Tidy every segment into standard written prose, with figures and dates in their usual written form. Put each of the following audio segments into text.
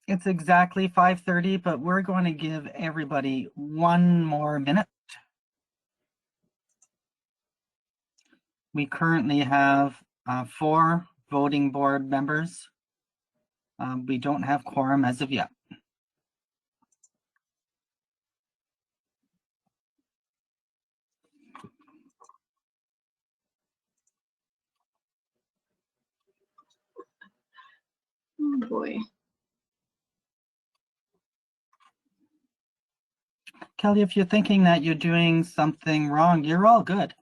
It's exactly 5:30, but we're going to give everybody 1 more minute. We currently have 4 voting board members. We don't have quorum as of yet. Oh boy. Kelly, if you're thinking that you're doing something wrong, you're all good.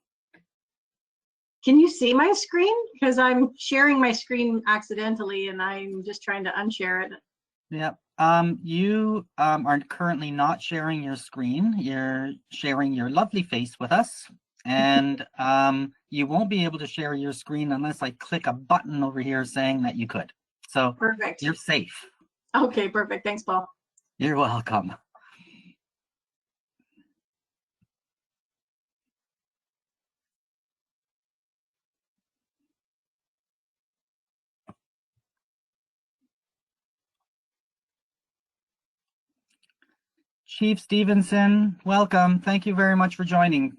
Can you see my screen? Because I'm sharing my screen accidentally and I'm just trying to unshare it. Yep. You are currently not sharing your screen. You're sharing your lovely face with us. And you won't be able to share your screen unless I click a button over here saying that you could. So Perfect. You're safe. Okay, perfect. Thanks, Paul. You're welcome. Chief Stevenson, welcome. Thank you very much for joining.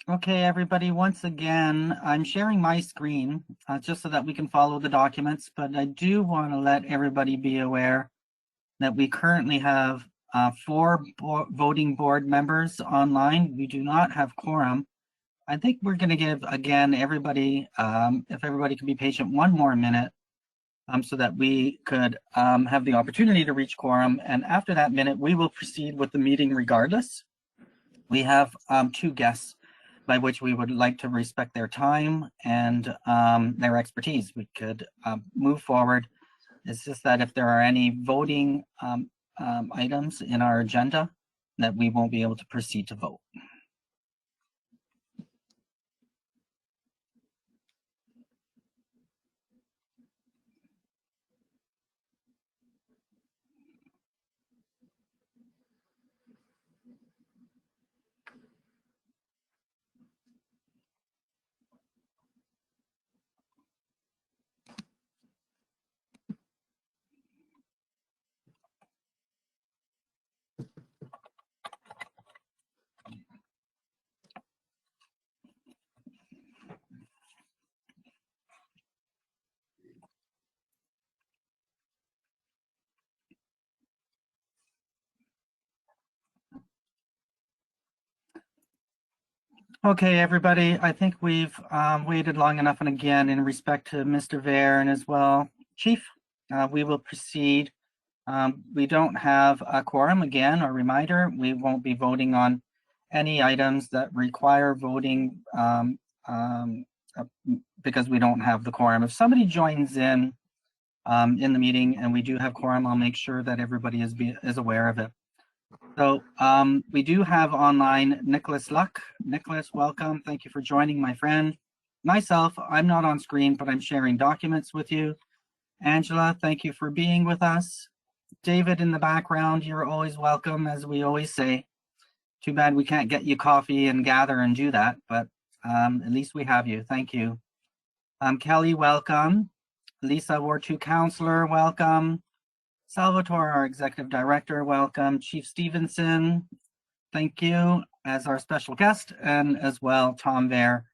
Okay, everybody, once again, I'm sharing my screen just so that we can follow the documents, but I do want to let everybody be aware that we currently have 4 voting board members online. We do not have quorum. I think we're going to give, again, everybody, if everybody can be patient, 1 more minute so that we could have the opportunity to reach quorum. And after that minute, we will proceed with the meeting regardless. We have 2 guests by which we would like to respect their time and their expertise. We could move forward. It's just that if there are any voting items in our agenda, that we won't be able to proceed to vote. Okay, everybody, I think we've waited long enough, and again, in respect to Mr. Vare and as well, Chief, we will proceed. We don't have a quorum, again, a reminder, we won't be voting on any items that require voting because we don't have the quorum. If somebody joins in the meeting and we do have quorum, I'll make sure that everybody is aware of it. So we do have online Nicholas Luck. Nicholas, welcome. Thank you for joining, my friend. Myself, I'm not on screen, but I'm sharing documents with you. Angela, thank you for being with us. David in the background, you're always welcome, as we always say. Too bad we can't get you coffee and gather and do that, but at least we have you. Thank you. Kelly, welcome. Lisa, Ward 2 Counselor, welcome. Salvatore, our Executive Director, welcome. Chief Stevenson, thank you as our special guest, and as well, Tom Vare,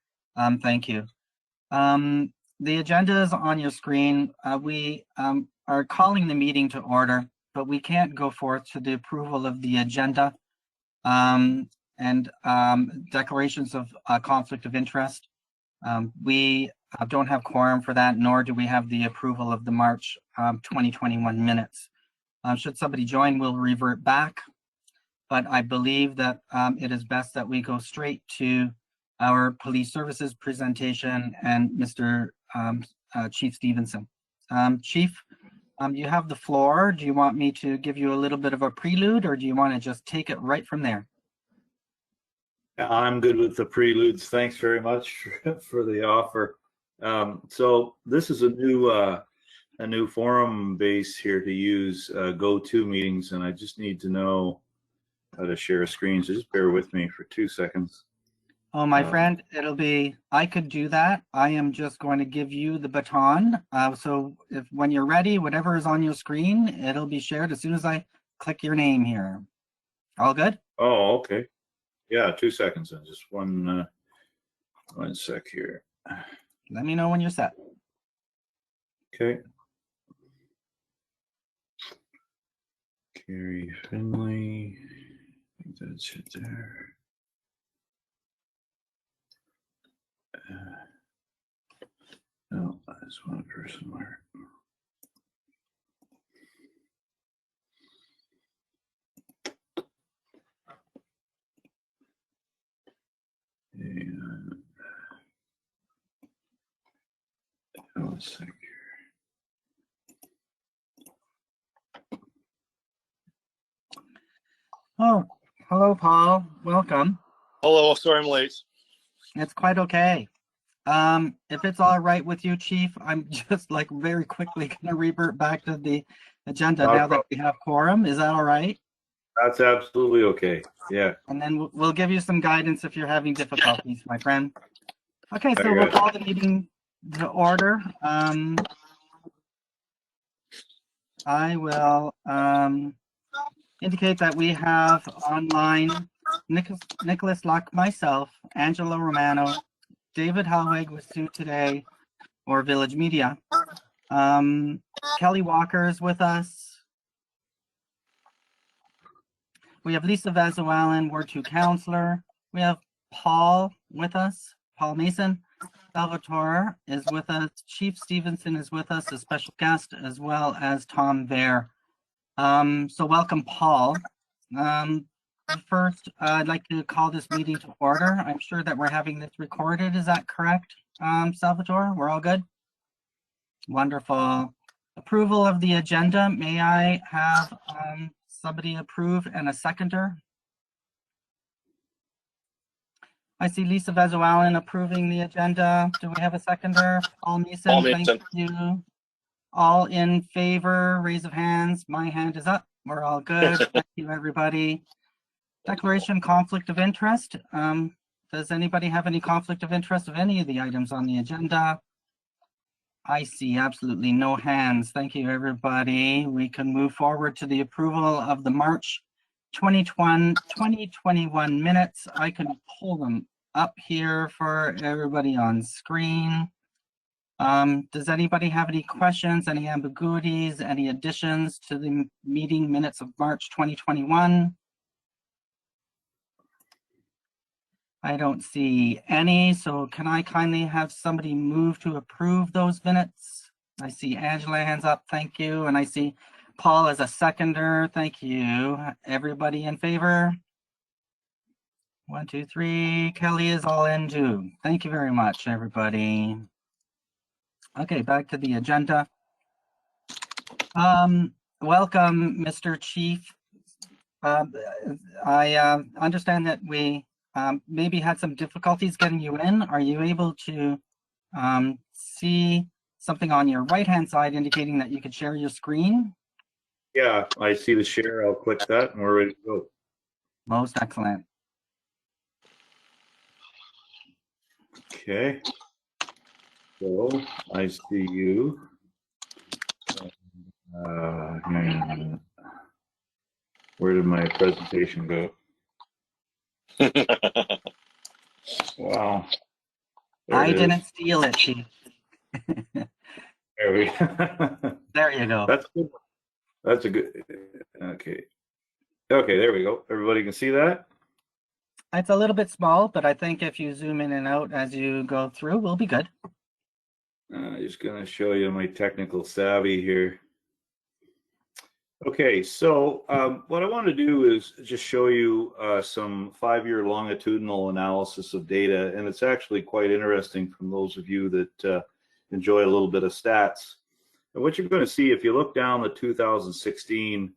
thank you. The agenda is on your screen. We are calling the meeting to order, but we can't go forth to the approval of the agenda and declarations of conflict of interest. We don't have quorum for that, nor do we have the approval of the March 2021 minutes. Should somebody join, we'll revert back, but I believe that it is best that we go straight to our police services presentation and Mr. Chief Stevenson. Chief, you have the floor. Do you want me to give you a little bit of a prelude, or do you want to just take it right from there? I'm good with the preludes. Thanks very much for the offer. So this is a new forum base here to use go-to meetings, and I just need to know how to share a screen, so just bear with me for 2 seconds. Oh, my friend, it'll be, I could do that. I am just going to give you the baton. So if when you're ready, whatever is on your screen, it'll be shared as soon as I click your name here. All good? Oh, okay. Yeah, 2 seconds. And just one sec here. Let me know when you're set. Okay. Carrie Finley. I think that's it there. No, that's one person where. And one sec here. Oh, hello, Paul. Welcome. Hello, sorry I'm late. It's quite okay. If it's all right with you, Chief, I'm just like very quickly going to revert back to the agenda now that we have quorum. Is that all right? That's absolutely okay. Yeah. And then we'll give you some guidance if you're having difficulties, my friend. Okay, so Very we'll good. call the meeting to order. I will indicate that we have online Nicholas Luck, myself, Angela Romano, David Helwig with SooToday or Village Media. Kelly Walker is with us. We have Lisa Vezeau-Allen, Ward 2 Counselor. We have Paul with us, Paul Mason. Salvatore is with us. Chief Stevenson is with us, a special guest, as well as Tom Vare. So welcome, Paul. First, I'd like to call this meeting to order. I'm sure that we're having this recorded. Is that correct, Salvatore? We're all good? Wonderful. Approval of the agenda. May I have somebody approve and a seconder? I see Lisa Vezeau-Allen approving the agenda. Do we have a seconder? Paul Mason, Paul Mason. thank you. All in favor, raise of hands. My hand is up. We're all good. Thank you, everybody. Declaration conflict of interest. Does anybody have any conflict of interest of any of the items on the agenda? I see absolutely no hands. Thank you, everybody. We can move forward to the approval of the March 2021 minutes. I can pull them up here for everybody on screen. Does anybody have any questions, any ambiguities, any additions to the meeting minutes of March 2021? I don't see any, so can I kindly have somebody move to approve those minutes? I see Angela hands up, thank you, and I see Paul as a seconder, thank you. Everybody in favor? 1, 2, 3, Kelly is all in too. Thank you very much, everybody. Okay, back to the agenda. Welcome, Mr. Chief. I understand that we maybe had some difficulties getting you in. Are you able to see something on your right-hand side indicating that you could share your screen? Yeah, I see the share. I'll click that and we're ready to go. Most excellent. Okay. So I see you. Where did my presentation go? Wow. There I it is. didn't steal it, Chief. There we go. There you go. That's good. That's a good. Okay. Okay, there we go. Everybody can see that? It's a little bit small, but I think if you zoom in and out as you go through, we'll be good. Just going to show you my technical savvy here. Okay, so what I want to do is just show you some 5-year longitudinal analysis of data, and it's actually quite interesting from those of you that enjoy a little bit of stats. And what you're going to see, if you look down the 2016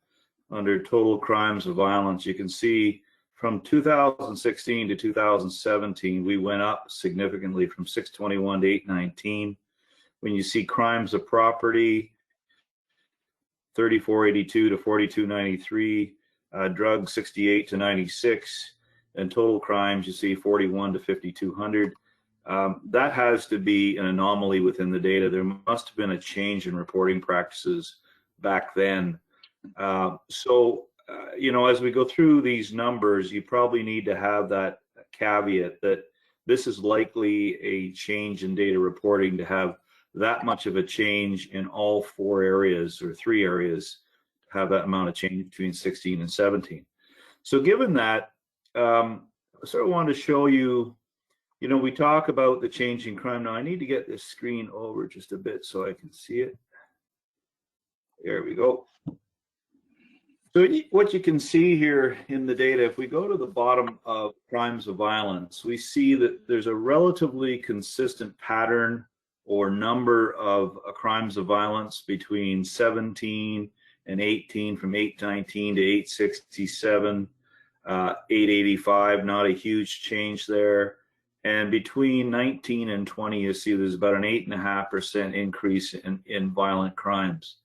under total crimes of violence, you can see from 2016 to 2017, we went up significantly from 621 to 819. When you see crimes of property, 3482 to 4293, drugs 68 to 96, and total crimes you see 41 to 5,200. That has to be an anomaly within the data. There must have been a change in reporting practices back then. You know, as we go through these numbers, you probably need to have that caveat that this is likely a change in data reporting to have that much of a change in all 4 areas or 3 areas, to have that amount of change between 16 and 17. So given that, I sort of wanted to show you, you know, we talk about the changing crime. Now I need to get this screen over just a bit so I can see it. There we go. So what you can see here in the data, if we go to the bottom of crimes of violence, we see that there's a relatively consistent pattern or number of crimes of violence between 17 and 18, from 819 to 867, 885, not a huge change there. And between 19 and 20, you see there's about an 8.5% increase in violent crimes.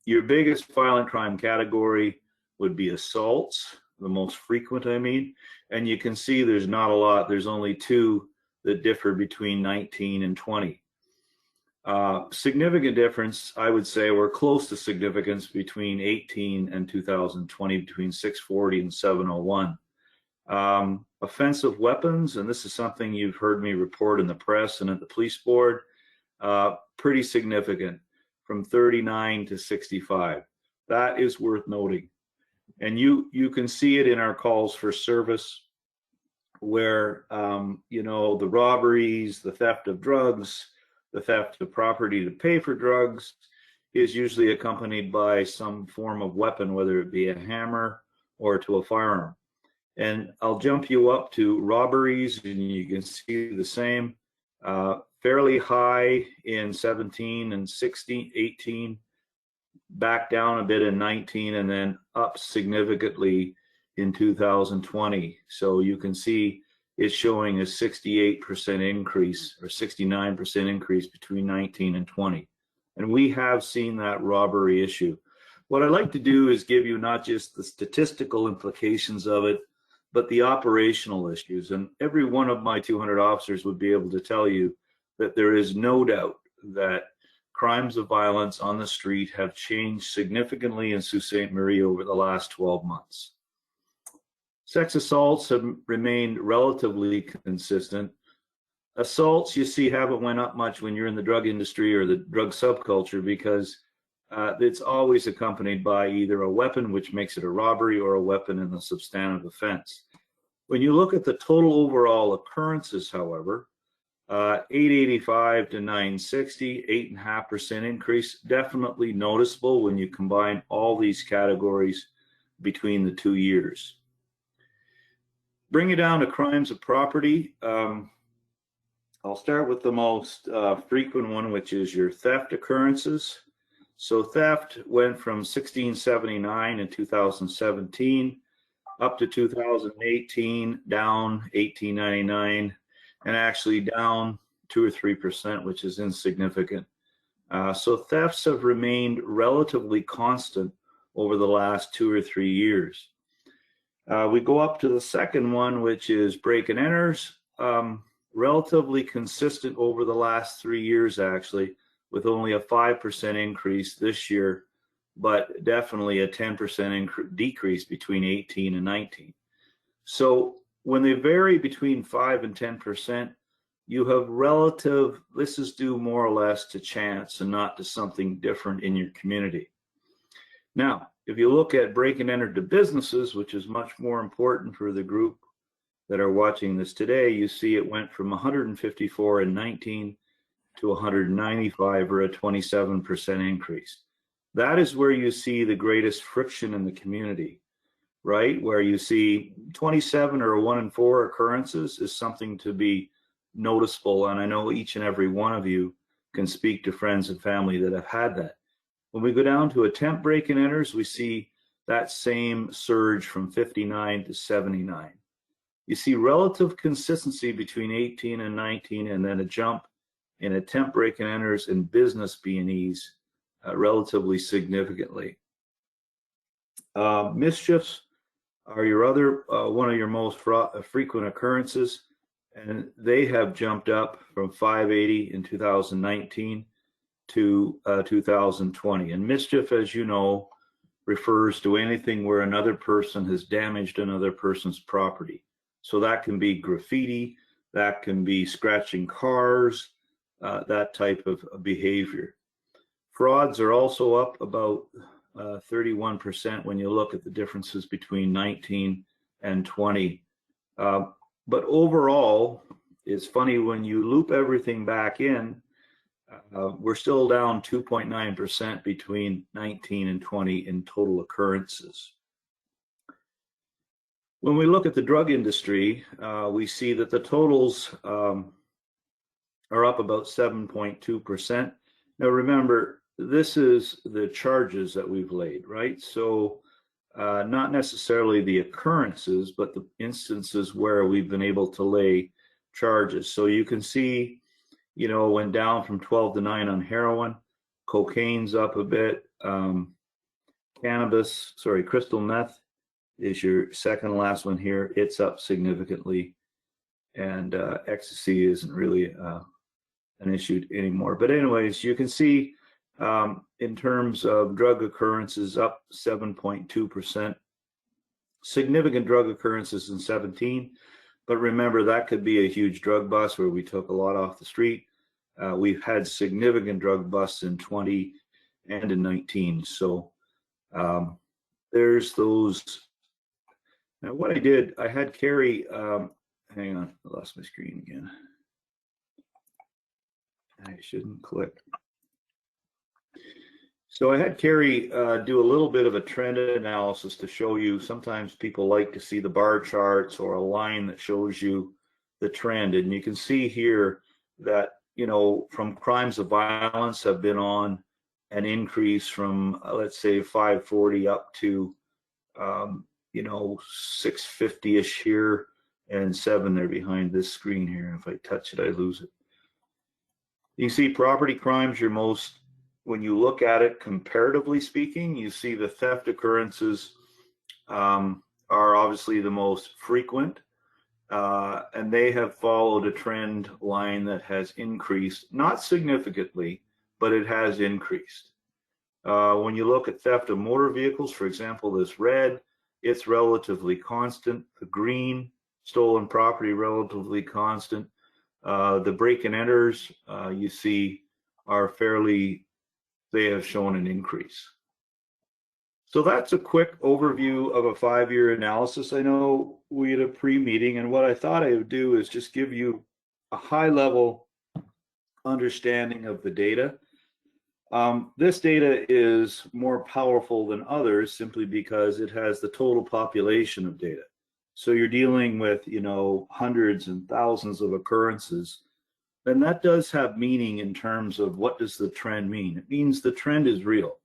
Your biggest violent crime category would be assaults, the most frequent, I mean, and you can see there's not a lot. There's only 2 that differ between 19 and 20. Significant difference, I would say, or close to significance, between 18 and 2020, between 640 and 701. Offensive weapons, and this is something you've heard me report in the press and at the police board, pretty significant, from 39 to 65. That is worth noting. And you can see it in our calls for service, where you know, the robberies, the theft of drugs, the theft of property to pay for drugs is usually accompanied by some form of weapon, whether it be a hammer or to a firearm. And I'll jump you up to robberies, and you can see the same. Fairly high in 17 and 16, 18, back down a bit in 19, and then up significantly in 2020. So you can see it's showing a 68% increase or 69% increase between 19 and 20. And we have seen that robbery issue. What I'd like to do is give you not just the statistical implications of it, but the operational issues. And every one of my 200 officers would be able to tell you that there is no doubt that crimes of violence on the street have changed significantly in Sault Ste. Marie over the last 12 months. Sex assaults have remained relatively consistent. Assaults, you see, haven't went up much when you're in the drug industry or the drug subculture, because it's always accompanied by either a weapon, which makes it a robbery, or a weapon in the substantive offense. When you look at the total overall occurrences, however, 885 to 960, 8.5% increase, definitely noticeable when you combine all these categories between the 2 years. Bring it down to crimes of property. I'll start with the most frequent one, which is your theft occurrences. So theft went from 1679 in 2017 up to 2018, down 1899, and actually down 2 or 3%, which is insignificant. So thefts have remained relatively constant over the last 2 or 3 years. We go up to the second one, which is break and enters, relatively consistent over the last 3 years, actually, with only a 5% increase this year, but definitely a 10% decrease between 18 and 19. So when they vary between 5 and 10%, you have relative, this is due more or less to chance and not to something different in your community. Now, if you look at break and enter to businesses, which is much more important for the group that are watching this today, you see it went from 154 in 19 to 195, or a 27% increase. That is where you see the greatest friction in the community, right? Where you see 27 or 1 in 4 occurrences is something to be noticeable. And I know each and every one of you can speak to friends and family that have had that. When we go down to attempt break and enters, we see that same surge from 59 to 79. You see relative consistency between 18 and 19, and then a jump in attempt break and enters and business B&Es relatively significantly. Mischiefs are your other one of your most frequent occurrences, and they have jumped up from 580 in 2019 to 2020. And mischief, as you know, refers to anything where another person has damaged another person's property. So that can be graffiti, that can be scratching cars, that type of behavior. Frauds are also up about 31% when you look at the differences between 19 and 20. But overall, it's funny when you loop everything back in, we're still down 2.9% between 19 and 20 in total occurrences. When we look at the drug industry, we see that the totals are up about 7.2%. Now remember, this is the charges that we've laid, right? So not necessarily the occurrences, but the instances where we've been able to lay charges. So you can see, you know, went down from 12 to 9 on heroin, cocaine's up a bit, crystal meth is your second last one here. It's up significantly, and ecstasy isn't really an issue anymore. But anyways, you can see in terms of drug occurrences up 7.2%, significant drug occurrences in 17. But remember, that could be a huge drug bust where we took a lot off the street. We've had significant drug busts in 20 and in 19. So there's those. Now what I did, I had Carrie, hang on, I lost my screen again. I shouldn't click. So I had Carrie do a little bit of a trend analysis to show you. Sometimes people like to see the bar charts or a line that shows you the trend. And you can see here that, you know, from crimes of violence have been on an increase from, let's say, 540 up to, you know, 650-ish here, and 7 there behind this screen here. If I touch it, I lose it. You see property crimes, your most, when you look at it comparatively speaking, you see the theft occurrences are obviously the most frequent, and they have followed a trend line that has increased, not significantly, but it has increased. When you look at theft of motor vehicles, for example, this red, it's relatively constant. The green, stolen property, relatively constant. The break and enters, you see, are fairly, they have shown an increase. So that's a quick overview of a 5-year analysis. I know we had a pre-meeting, and what I thought I would do is just give you a high-level understanding of the data. This data is more powerful than others simply because it has the total population of data. So you're dealing with, you know, hundreds and thousands of occurrences. And that does have meaning in terms of what does the trend mean? It means the trend is real.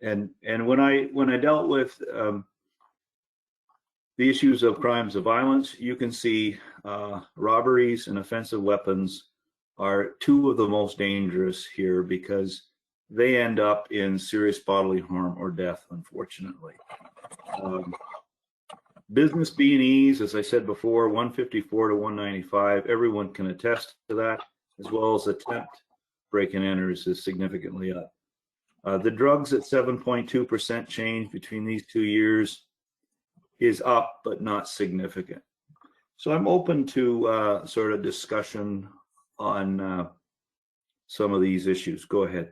And when I dealt with the issues of crimes of violence, you can see robberies and offensive weapons are 2 of the most dangerous here because they end up in serious bodily harm or death, unfortunately. Business B&Es, as I said before, 154 to 195. Everyone can attest to that, as well as attempt break and enters is significantly up. The drugs at 7.2% change between these 2 years is up, but not significant. So I'm open to sort of discussion on some of these issues. Go ahead.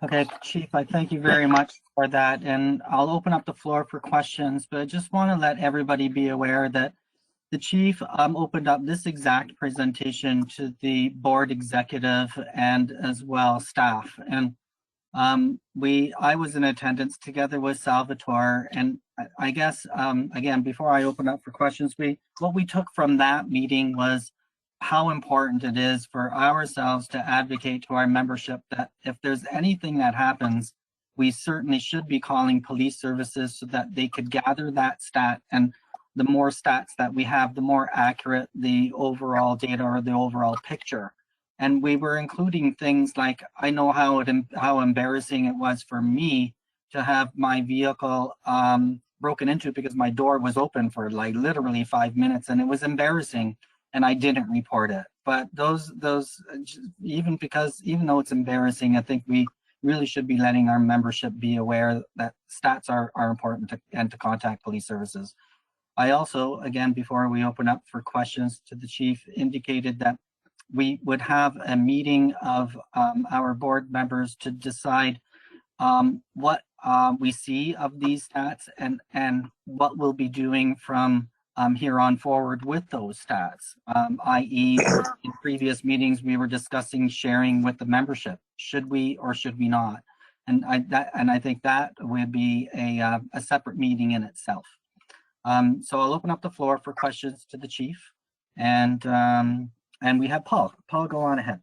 Okay, Chief, I thank you very much for that, and I'll open up the floor for questions, but I just want to let everybody be aware that the Chief opened up this exact presentation to the board executive and as well staff. And I was in attendance together with Salvatore, and I guess, again, before I open up for questions, what we took from that meeting was how important it is for ourselves to advocate to our membership that if there's anything that happens, we certainly should be calling police services so that they could gather that stat. And the more stats that we have, the more accurate the overall data or the overall picture. And we were including things like, I know how embarrassing it was for me to have my vehicle broken into because my door was open for like literally 5 minutes, and it was embarrassing, and I didn't report it. But those even though it's embarrassing, I think we really should be letting our membership be aware that stats are important and to contact police services. I also, again, before we open up for questions to the chief, indicated that we would have a meeting of our board members to decide what we see of these stats and what we'll be doing from here on forward with those stats, i.e. in previous meetings, we were discussing sharing with the membership. Should we or should we not? And I think that would be a separate meeting in itself. So I'll open up the floor for questions to the chief, and we have Paul. Paul, go on ahead.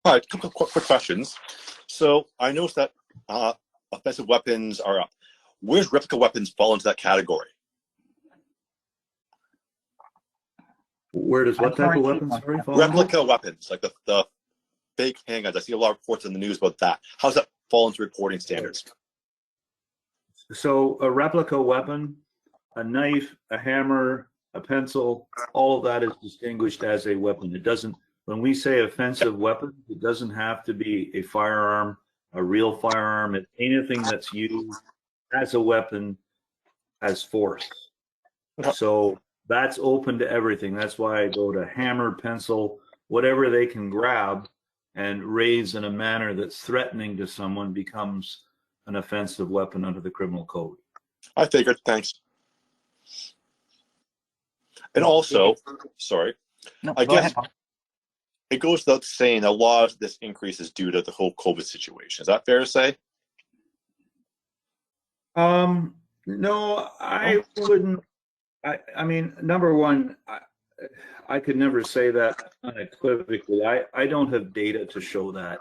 All right, quick questions. So I noticed that offensive weapons are up. Where's replica weapons fall into that category? Where does what type of weapons fall into? Replica weapons, like the fake handguns. I see a lot of reports in the news about that. How does that fall into reporting standards? So a replica weapon, a knife, a hammer, a pencil, all of that is distinguished as a weapon. It doesn't, when we say offensive weapon, it doesn't have to be a firearm, a real firearm. It's anything that's used as a weapon as force. So that's open to everything. That's why I go to hammer, pencil, whatever they can grab and raise in a manner that's threatening to someone becomes an offensive weapon under the criminal code. I figured, thanks. And also, sorry, No, I go guess ahead, Paul. it goes without saying a lot of this increase is due to the whole COVID situation. Is that fair to say? No, I wouldn't. I mean, number one, I could never say that unequivocally. I don't have data to show that.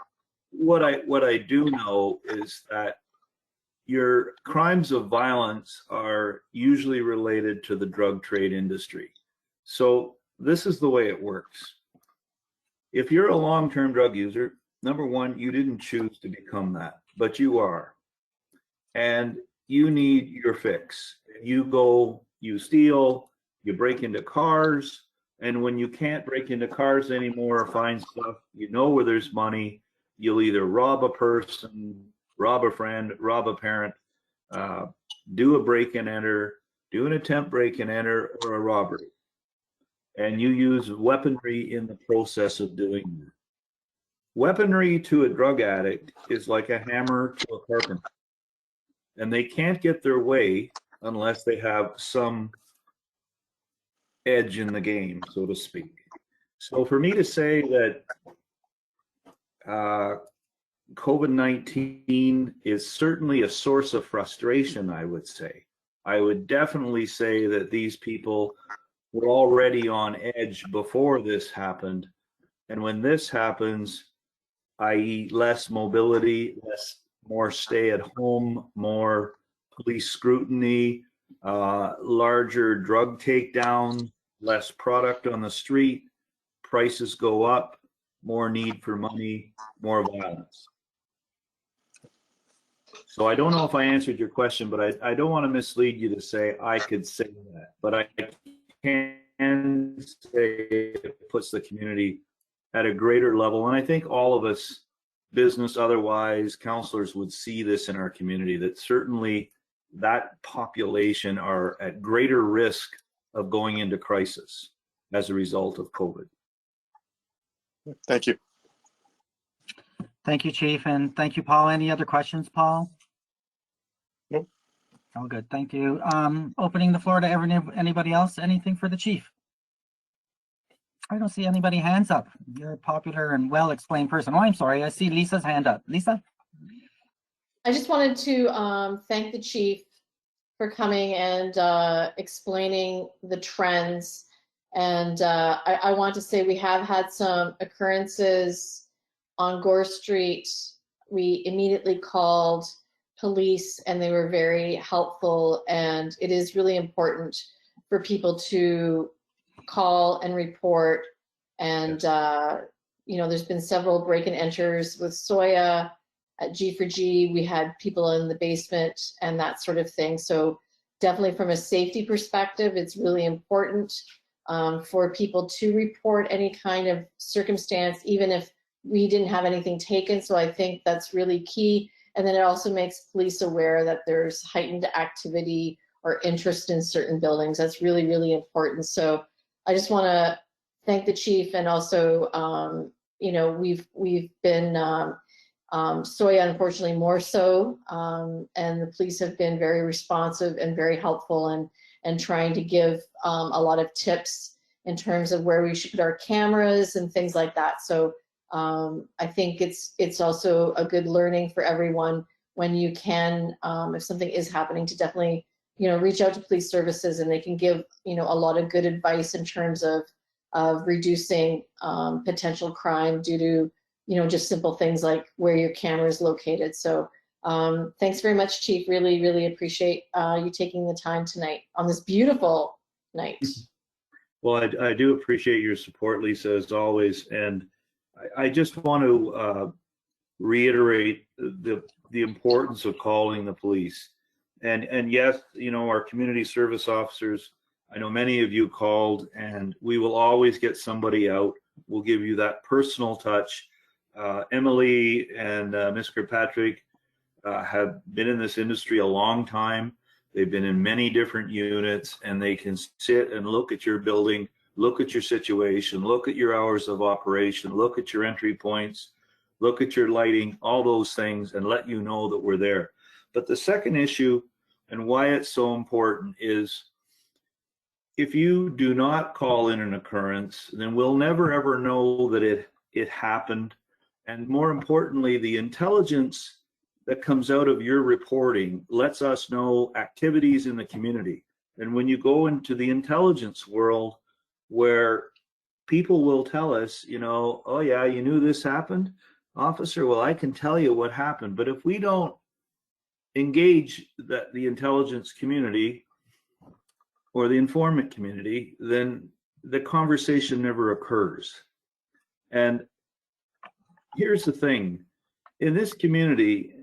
What I do know is that your crimes of violence are usually related to the drug trade industry. So this is the way it works. If you're a long-term drug user, number one, you didn't choose to become that, but you are. And you need your fix. You go, you steal, you break into cars, and when you can't break into cars anymore or find stuff, you know where there's money, you'll either rob a person, rob a friend, rob a parent, do a break and enter, do an attempt break and enter, or a robbery. And you use weaponry in the process of doing that. Weaponry to a drug addict is like a hammer to a carpenter. And they can't get their way unless they have some edge in the game, so to speak. So for me to say that COVID-19 is certainly a source of frustration, I would say. I would definitely say that these people were already on edge before this happened. And when this happens, i.e. less mobility, more stay at home, more police scrutiny, larger drug takedown, less product on the street, prices go up, more need for money, more violence. So I don't know if I answered your question, but I don't want to mislead you to say I could say that, but I can say it puts the community at a greater level. And I think all of us, business otherwise, counselors would see this in our community, that certainly that population are at greater risk of going into crisis as a result of COVID. Thank you. Thank you, Chief, and thank you, Paul. Any other questions, Paul? Nope. All good, thank you. Opening the floor to anybody else. Anything for the Chief? I don't see anybody hands up. You're a popular and well-explained person. Oh, I'm sorry, I see Lisa's hand up. Lisa? I just wanted to thank the chief for coming and explaining the trends. And I want to say we have had some occurrences on Gore Street. We immediately called police and they were very helpful. And it is really important for people to call and report. And, you know, there's been several break and enters with Soya at G4G, we had people in the basement and that sort of thing. So definitely from a safety perspective, it's really important for people to report any kind of circumstance, even if we didn't have anything taken. So I think that's really key. And then it also makes police aware that there's heightened activity or interest in certain buildings. That's really, really important. So I just want to thank the chief, and also, you know, we've been, Soya unfortunately more so, and the police have been very responsive and very helpful, and trying to give a lot of tips in terms of where we should put our cameras and things like that. So I think it's also a good learning for everyone when you can, if something is happening, to definitely, you know, reach out to police services, and they can give, you know, a lot of good advice in terms of reducing potential crime due to, you know, just simple things like where your camera is located. So thanks very much, Chief. Really, really appreciate you taking the time tonight on this beautiful night. Well, I do appreciate your support, Lisa, as always. And I just want to reiterate the importance of calling the police. And yes, you know, our community service officers, I know many of you called, and we will always get somebody out. We'll give you that personal touch. Emily and Ms. Kirkpatrick have been in this industry a long time. They've been in many different units, and they can sit and look at your building, look at your situation, look at your hours of operation, look at your entry points, look at your lighting, all those things, and let you know that we're there. But the second issue, and why it's so important, is if you do not call in an occurrence, then we'll never ever know that it happened. And more importantly, the intelligence that comes out of your reporting lets us know activities in the community. And when you go into the intelligence world, where people will tell us, you know, oh yeah, you knew this happened, officer, well, I can tell you what happened. But if we don't engage the intelligence community or the informant community, then the conversation never occurs. And here's the thing, in this community,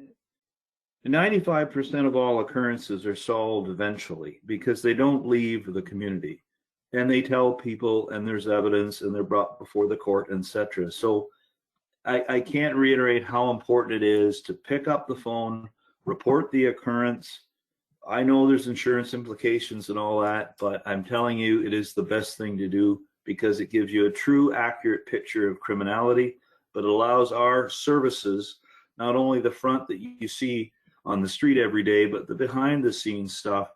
95% of all occurrences are solved eventually because they don't leave the community, and they tell people, and there's evidence, and they're brought before the court, etc. So I can't reiterate how important it is to pick up the phone, report the occurrence. I know there's insurance implications and all that, but I'm telling you, it is the best thing to do because it gives you a true, accurate picture of criminality, but it allows our services, not only the front that you see on the street every day, but the behind the scenes stuff,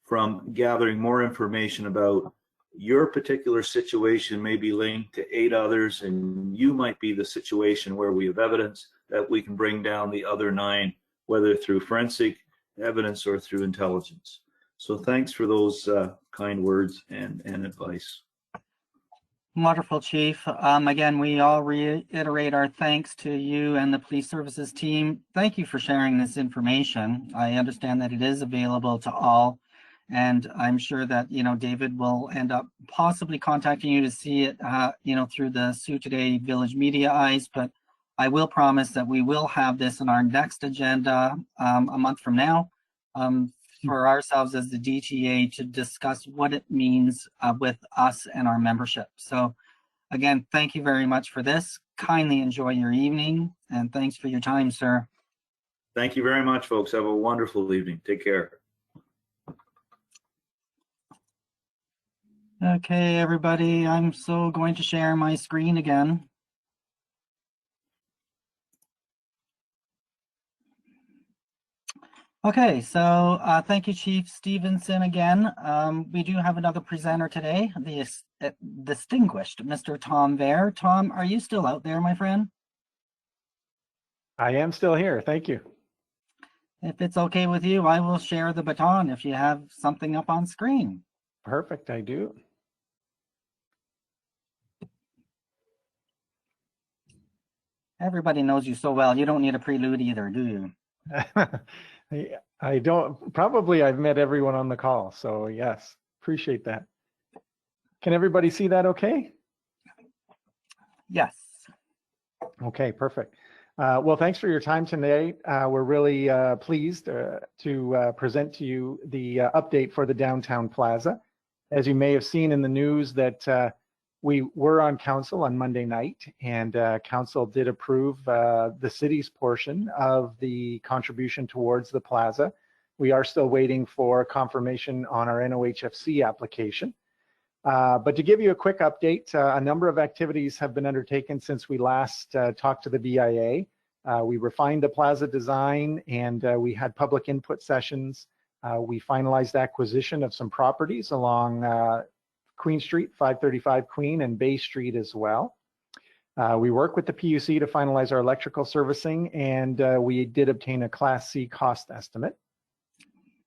from gathering more information about your particular situation may be linked to 8 others, and you might be the situation where we have evidence that we can bring down the other 9, whether through forensic evidence or through intelligence. So thanks for those kind words and advice. Wonderful, Chief. Again, we all reiterate our thanks to you and the police services team. Thank you for sharing this information. I understand that it is available to all, and I'm sure that, you know, David will end up possibly contacting you to see it, you know, through the SooToday Village Media eyes. But I will promise that we will have this on our next agenda a month from now, for ourselves as the DTA to discuss what it means with us and our membership. So again, thank you very much for this. Kindly enjoy your evening, and thanks for your time, sir. Thank you very much, folks. Have a wonderful evening. Take care. Okay, everybody, I'm so going to share my screen again. Okay, so thank you, Chief Stevenson, again. We do have another presenter today, the distinguished Mr. Tom Vare. Tom, are you still out there, my friend? I am still here. Thank you. If it's okay with you, I will share the baton if you have something up on screen. Perfect. I do. Everybody knows you so well. You don't need a prelude either, do you? I don't, probably I've met everyone on the call. So yes, appreciate that. Can everybody see that okay? Yes. Okay, perfect. Well, thanks for your time today. We're really pleased to present to you the update for the downtown plaza. As you may have seen in the news that we were on council on Monday night, and council did approve the city's portion of the contribution towards the plaza. We are still waiting for confirmation on our NOHFC application. But to give you a quick update, a number of activities have been undertaken since we last talked to the BIA. We refined the plaza design, and we had public input sessions. We finalized acquisition of some properties along Queen Street, 535 Queen, and Bay Street as well. We worked with the PUC to finalize our electrical servicing, and we did obtain a Class C cost estimate.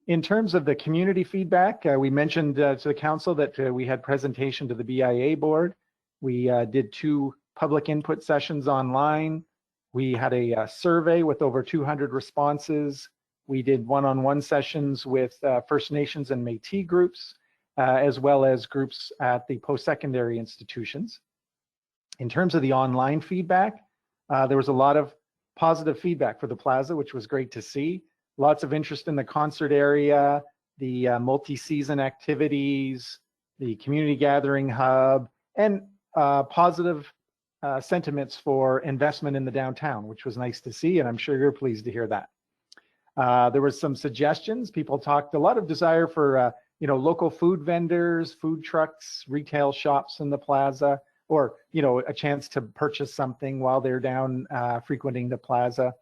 In terms of the community feedback, we mentioned to the council that we had presentation to the BIA board. We did 2 public input sessions online. We had a survey with over 200 responses. We did one-on-one sessions with First Nations and Métis groups, as well as groups at the post-secondary institutions. In terms of the online feedback, there was a lot of positive feedback for the plaza, which was great to see. Lots of interest in the concert area, the multi-season activities, the community gathering hub, and positive sentiments for investment in the downtown, which was nice to see, and I'm sure you're pleased to hear that. There were some suggestions. People talked a lot of desire for local food vendors, food trucks, retail shops in the plaza, or a chance to purchase something while they're down frequenting the plaza.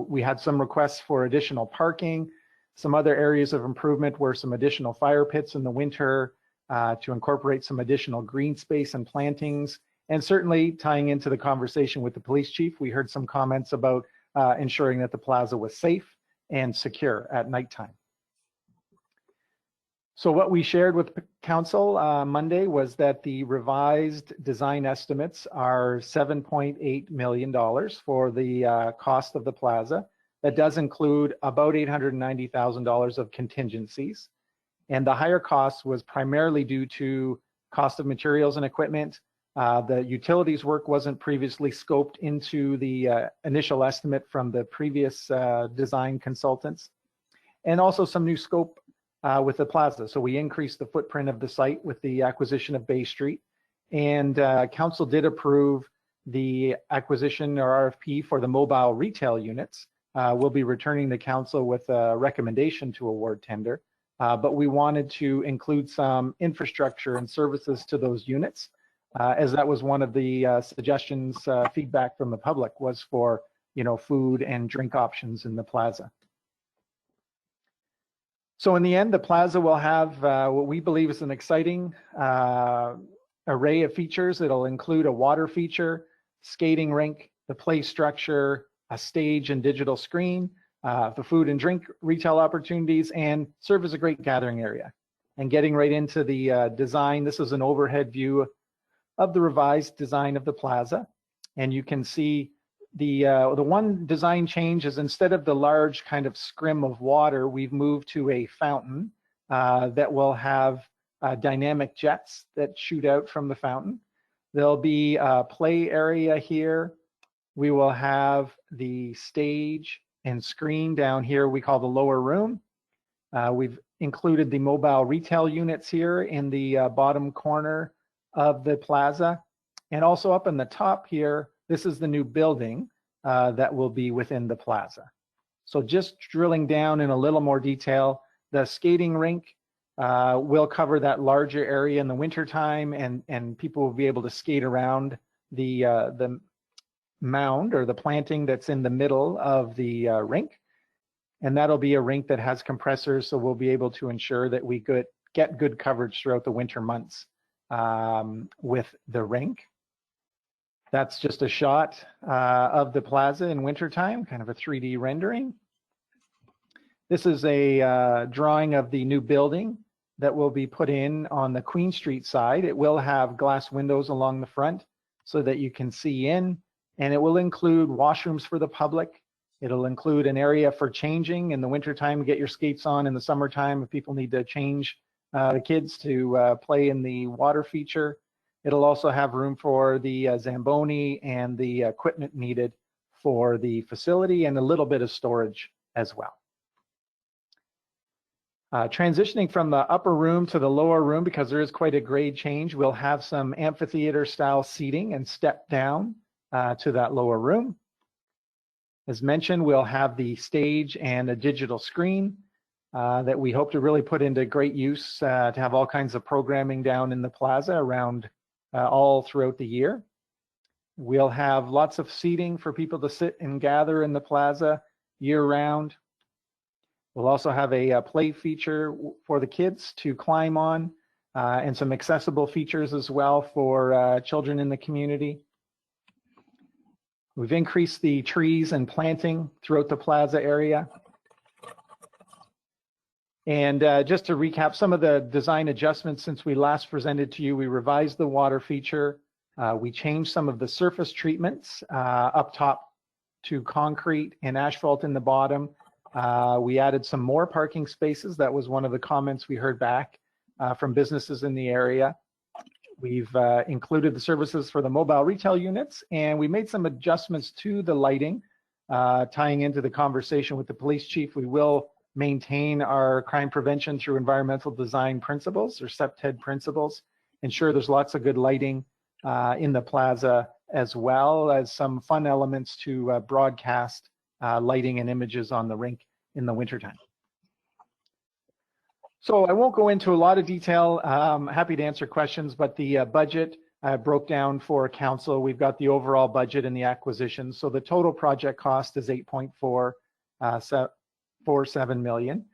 We had some requests for additional parking. Some other areas of improvement were some additional fire pits in the winter to incorporate some additional green space and plantings. And certainly tying into the conversation with the police chief, we heard some comments about ensuring that the plaza was safe and secure at nighttime. So what we shared with council Monday was that the revised design estimates are $7.8 million for the cost of the plaza. That does include about $890,000 of contingencies. And the higher cost was primarily due to cost of materials and equipment. The utilities work wasn't previously scoped into the initial estimate from the previous design consultants. And also some new scope with the plaza. So we increased the footprint of the site with the acquisition of Bay Street, and council did approve the acquisition or RFP for the mobile retail units. We'll be returning to council with a recommendation to award tender, but we wanted to include some infrastructure and services to those units, as that was one of the suggestions, feedback from the public was for food and drink options in the plaza. So in the end, the plaza will have what we believe is an exciting array of features. It'll include a water feature, skating rink, the play structure, a stage and digital screen, the food and drink retail opportunities, and serve as a great gathering area. And getting right into the design, this is an overhead view of the revised design of the plaza. And you can see the one design change is instead of the large kind of scrim of water, we've moved to a fountain that will have dynamic jets that shoot out from the fountain. There'll be a play area here. We will have the stage and screen down here we call the lower room. We've included the mobile retail units here in the bottom corner of the plaza. And also up in the top here, this is the new building that will be within the plaza. So just drilling down in a little more detail, the skating rink will cover that larger area in the wintertime, and people will be able to skate around the mound or the planting that's in the middle of the rink. And that'll be a rink that has compressors, so we'll be able to ensure that we get good coverage throughout the winter months with the rink. That's just a shot of the plaza in wintertime, kind of a 3D rendering. This is a drawing of the new building that will be put in on the Queen Street side. It will have glass windows along the front so that you can see in, and it will include washrooms for the public. It'll include an area for changing in the wintertime, get your skates on. In the summertime, if people need to change the kids to play in the water feature. It'll also have room for the Zamboni and the equipment needed for the facility and a little bit of storage as well. Transitioning from the upper room to the lower room, because there is quite a grade change, we'll have some amphitheater style seating and step down to that lower room. As mentioned, we'll have the stage and a digital screen that we hope to really put into great use to have all kinds of programming down in the plaza around all throughout the year. We'll have lots of seating for people to sit and gather in the plaza year round. We'll also have a play feature for the kids to climb on and some accessible features as well for children in the community. We've increased the trees and planting throughout the plaza area. And just to recap some of the design adjustments since we last presented to you, we revised the water feature. We changed some of the surface treatments up top to concrete and asphalt in the bottom. We added some more parking spaces. That was one of the comments we heard back from businesses in the area. We've included the services for the mobile retail units, and we made some adjustments to the lighting, tying into the conversation with the police chief. We will maintain our crime prevention through environmental design principles, or SEPTED principles, ensure there's lots of good lighting in the plaza, as well as some fun elements to broadcast lighting and images on the rink in the wintertime. So I won't go into a lot of detail. Happy to answer questions, but the budget broke down for council. We've got the overall budget and the acquisition. So the total project cost is 8.47 million.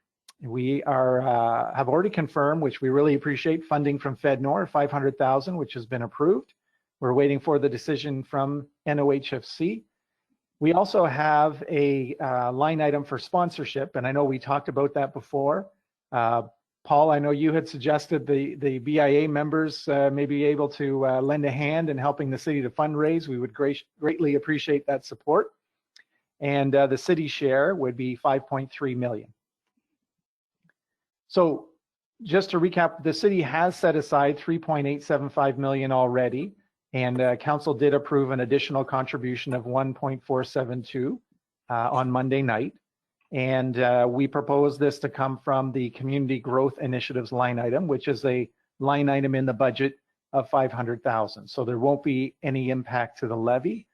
We have already confirmed, which we really appreciate, funding from FedNor, 500,000, which has been approved. We're waiting for the decision from NOHFC. We also have a line item for sponsorship, and I know we talked about that before. Paul, I know you had suggested the BIA members may be able to lend a hand in helping the city to fundraise. We would greatly appreciate that support. And the city share would be 5.3 million. So just to recap, the city has set aside 3.875 million already, and council did approve an additional contribution of 1.472 on Monday night. And we propose this to come from the Community Growth Initiatives line item, which is a line item in the budget of 500,000. So there won't be any impact to the levy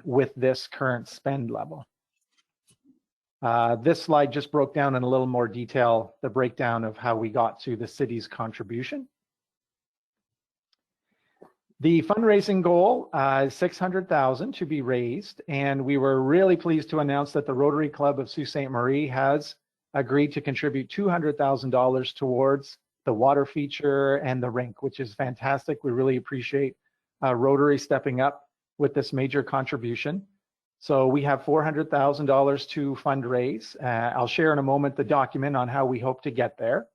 with this current spend level. This slide just broke down in a little more detail the breakdown of how we got to the city's contribution. The fundraising goal is 600,000 to be raised, and we were really pleased to announce that the Rotary Club of Sault Ste. Marie has agreed to contribute $200,000 towards the water feature and the rink, which is fantastic. We really appreciate Rotary stepping up with this major contribution. So we have $400,000 to fundraise. I'll share in a moment the document on how we hope to get there.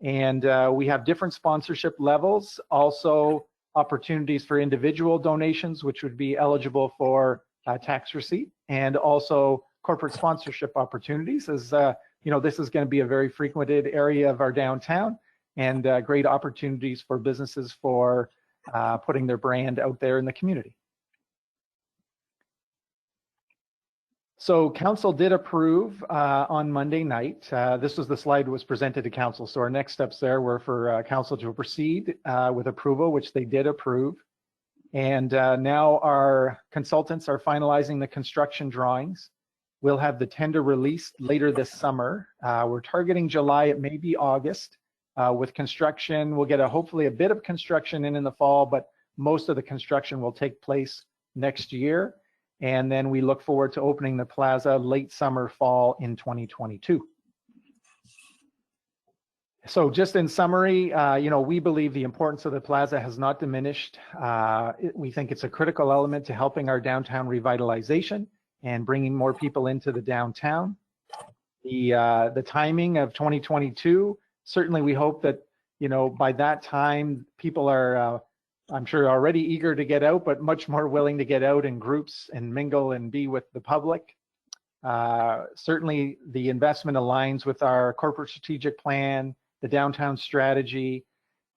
And we have different sponsorship levels, also opportunities for individual donations, which would be eligible for tax receipt, and also corporate sponsorship opportunities, as you know, this is going to be a very frequented area of our downtown, and great opportunities for businesses for putting their brand out there in the community. So council did approve on Monday night. This was the slide that was presented to council. So our next steps there were for council to proceed with approval, which they did approve. And now our consultants are finalizing the construction drawings. We'll have the tender released later this summer. We're targeting July, it may be August. With construction, we'll get hopefully a bit of construction in the fall, but most of the construction will take place next year. And then we look forward to opening the plaza late summer, fall in 2022. So just in summary, you know, we believe the importance of the plaza has not diminished. We think it's a critical element to helping our downtown revitalization and bringing more people into the downtown. The timing of 2022, certainly we hope that, you know, by that time people are I'm sure already eager to get out, but much more willing to get out in groups and mingle and be with the public. Certainly the investment aligns with our corporate strategic plan, the downtown strategy,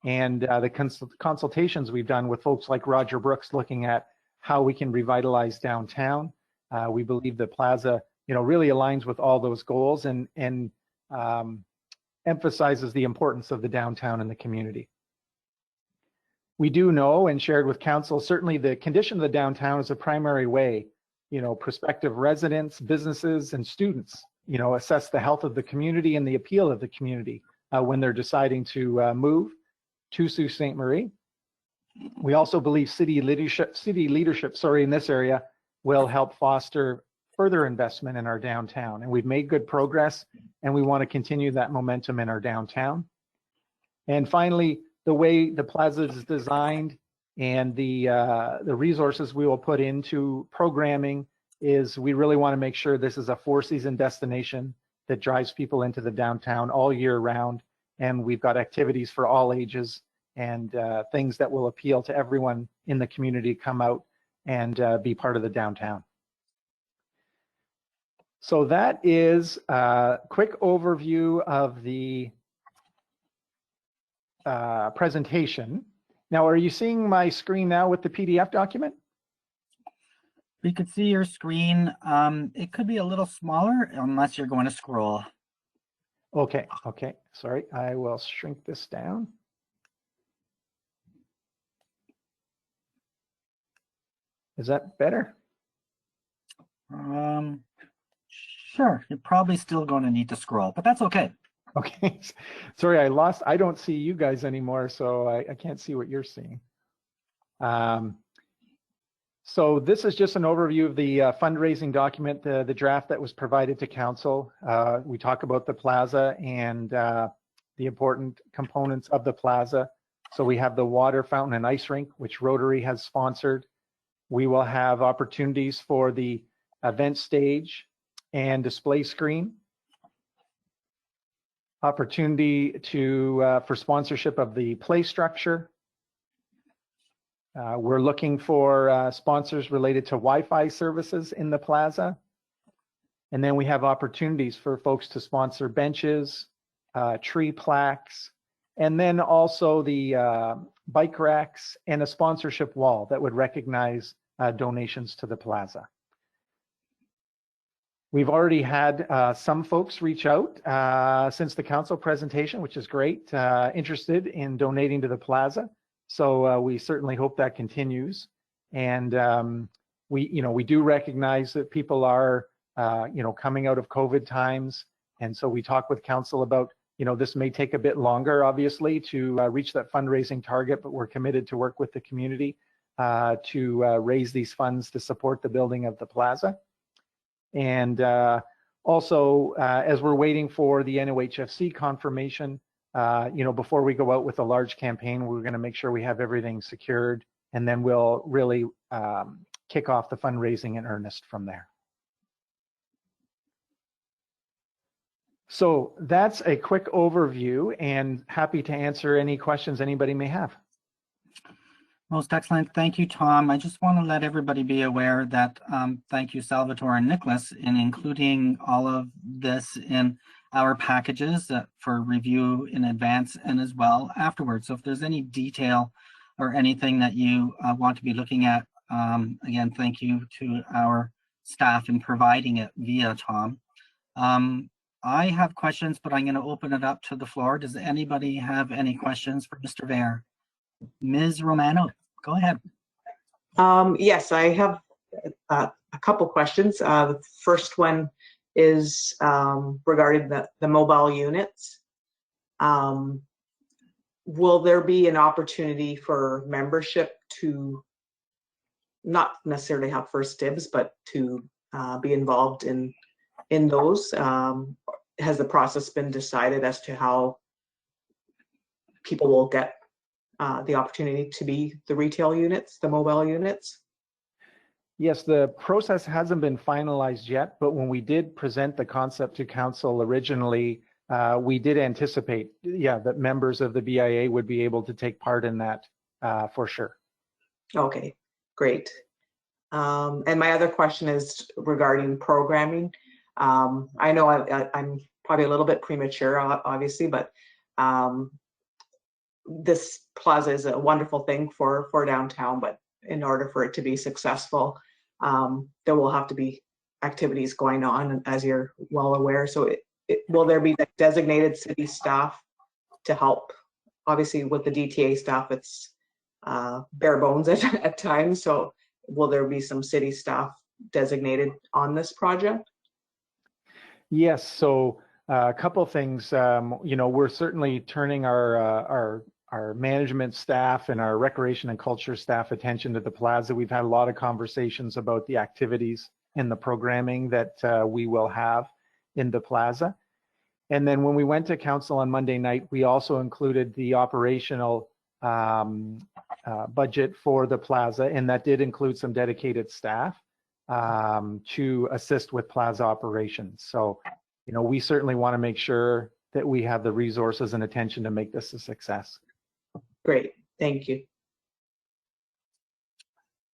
and the consultations we've done with folks like Roger Brooks looking at how we can revitalize downtown. We believe the plaza, really aligns with all those goals and emphasizes the importance of the downtown and the community. We do know and shared with council, certainly the condition of the downtown is a primary way, prospective residents, businesses, and students, assess the health of the community and the appeal of the community when they're deciding to move to Sault Ste. Marie. We also believe city leadership, in this area will help foster further investment in our downtown. And we've made good progress, and we want to continue that momentum in our downtown. And finally, the way the plaza is designed and the resources we will put into programming is we really want to make sure this is a four-season destination that drives people into the downtown all year round. And we've got activities for all ages and things that will appeal to everyone in the community come out and be part of the downtown. So that is a quick overview of the presentation. Now, are you seeing my screen now with the PDF document? We could see your screen. It could be a little smaller unless you're going to scroll. Okay, sorry, I will shrink this down. Is that better? Sure, you're probably still going to need to scroll, but that's okay. Okay, sorry, I don't see you guys anymore, so I can't see what you're seeing. So this is just an overview of the fundraising document, the draft that was provided to council. We talk about the plaza and the important components of the plaza. So we have the water fountain and ice rink, which Rotary has sponsored. We will have opportunities for the event stage and display screen. Opportunity for sponsorship of the play structure. We're looking for sponsors related to Wi-Fi services in the plaza. And then we have opportunities for folks to sponsor benches, tree plaques, and then also the bike racks and a sponsorship wall that would recognize donations to the plaza. We've already had some folks reach out since the council presentation, which is great, interested in donating to the plaza. So we certainly hope that continues. And we do recognize that people are, coming out of COVID times. And so we talk with council about, this may take a bit longer, obviously, to reach that fundraising target, but we're committed to work with the community to raise these funds to support the building of the plaza. And also, as we're waiting for the NOHFC confirmation, before we go out with a large campaign, we're going to make sure we have everything secured, and then we'll really kick off the fundraising in earnest from there. So that's a quick overview, and happy to answer any questions anybody may have. Most excellent. Thank you, Tom. I just want to let everybody be aware that thank you, Salvatore and Nicholas, in including all of this in our packages for review in advance and as well afterwards. So if there's any detail or anything that you want to be looking at, again, thank you to our staff in providing it via Tom. I have questions, but I'm going to open it up to the floor. Does anybody have any questions for Mr. Veer? Ms. Romano, go ahead. Yes, I have a couple questions. The first one is regarding the mobile units. Will there be an opportunity for membership to not necessarily have first dibs, but to be involved in those? Has the process been decided as to how people will get the opportunity to be the retail units, the mobile units? Yes, the process hasn't been finalized yet, but when we did present the concept to council originally, we did anticipate, that members of the BIA would be able to take part in that for sure. Okay, great. And my other question is regarding programming. I know I'm probably a little bit premature, obviously, but this plaza is a wonderful thing for downtown, but in order for it to be successful, there will have to be activities going on, as you're well aware. So will there be designated city staff to help? Obviously with the DTA staff, it's bare bones at times. So will there be some city staff designated on this project? Yes, so a couple things. You know, we're certainly turning our management staff and our recreation and culture staff attention to the plaza. We've had a lot of conversations about the activities and the programming that we will have in the plaza. And then when we went to council on Monday night, we also included the operational budget for the plaza, and that did include some dedicated staff to assist with plaza operations. So, you know, we certainly want to make sure that we have the resources and attention to make this a success. Great, thank you.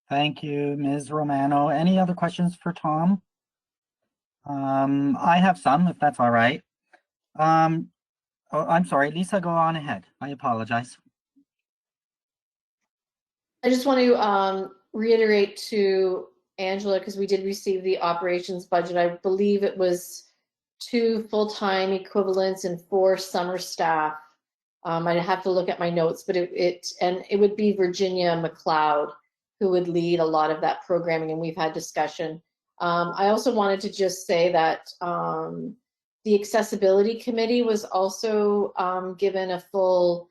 Thank you, Ms. Romano. Any other questions for Tom? I have some, if that's all right. Oh, I'm sorry, Lisa, go on ahead. I apologize. I just want to reiterate to Angela, because we did receive the operations budget. I believe it was 2 full-time equivalents and 4 summer staff. I'd have to look at my notes, but it would be Virginia McLeod who would lead a lot of that programming, and we've had discussion. I also wanted to just say that the accessibility committee was also given a full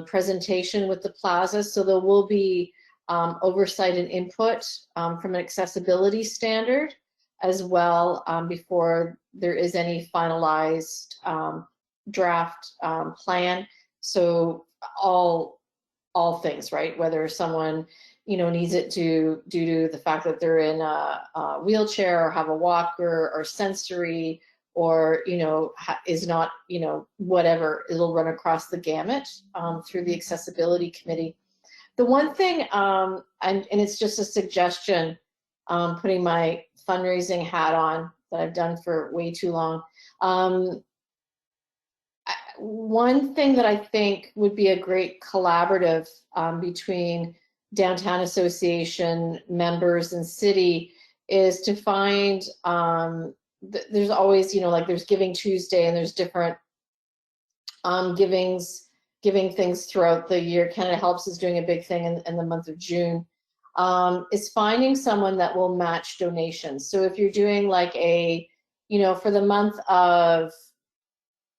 presentation with the plaza, so there will be oversight and input from an accessibility standard as well before there is any finalized draft plan. So all things, right? Whether someone, you know, needs it due to the fact that they're in a wheelchair or have a walker or sensory, or, you know, is not, you know, whatever, it'll run across the gamut through the accessibility committee. The one thing, and it's just a suggestion, putting my fundraising hat on that I've done for way too long. One thing that I think would be a great collaborative between Downtown Association members and city is to find, there's always, you know, like there's Giving Tuesday and there's different giving things throughout the year. Canada Helps is doing a big thing in the month of June. Is finding someone that will match donations. So if you're doing like a, you know, for the month of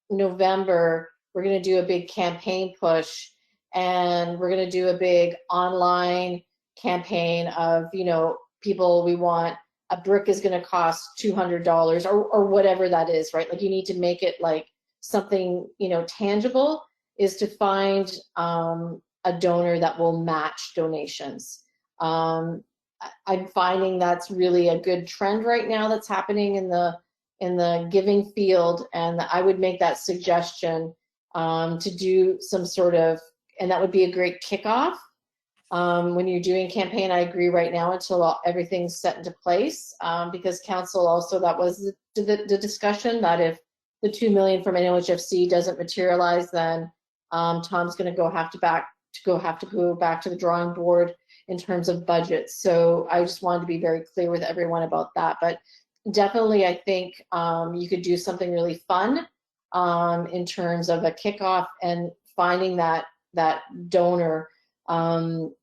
November, we're going to do a big campaign push, and we're going to do a big online campaign of, you know, people, we want a brick is going to cost $200 or whatever that is, right? Like you need to make it like something, you know, tangible, is to find a donor that will match donations. I'm finding that's really a good trend right now that's happening in the giving field, and I would make that suggestion to do some sort of, and that would be a great kickoff when you're doing campaign. I agree right now until everything's set into place, because council also, that was the discussion that if the $2 million from NOHFC doesn't materialize, then Tom's going to have to go back to the drawing board in terms of budget. So I just wanted to be very clear with everyone about that. But definitely, I think you could do something really fun in terms of a kickoff and finding that donor to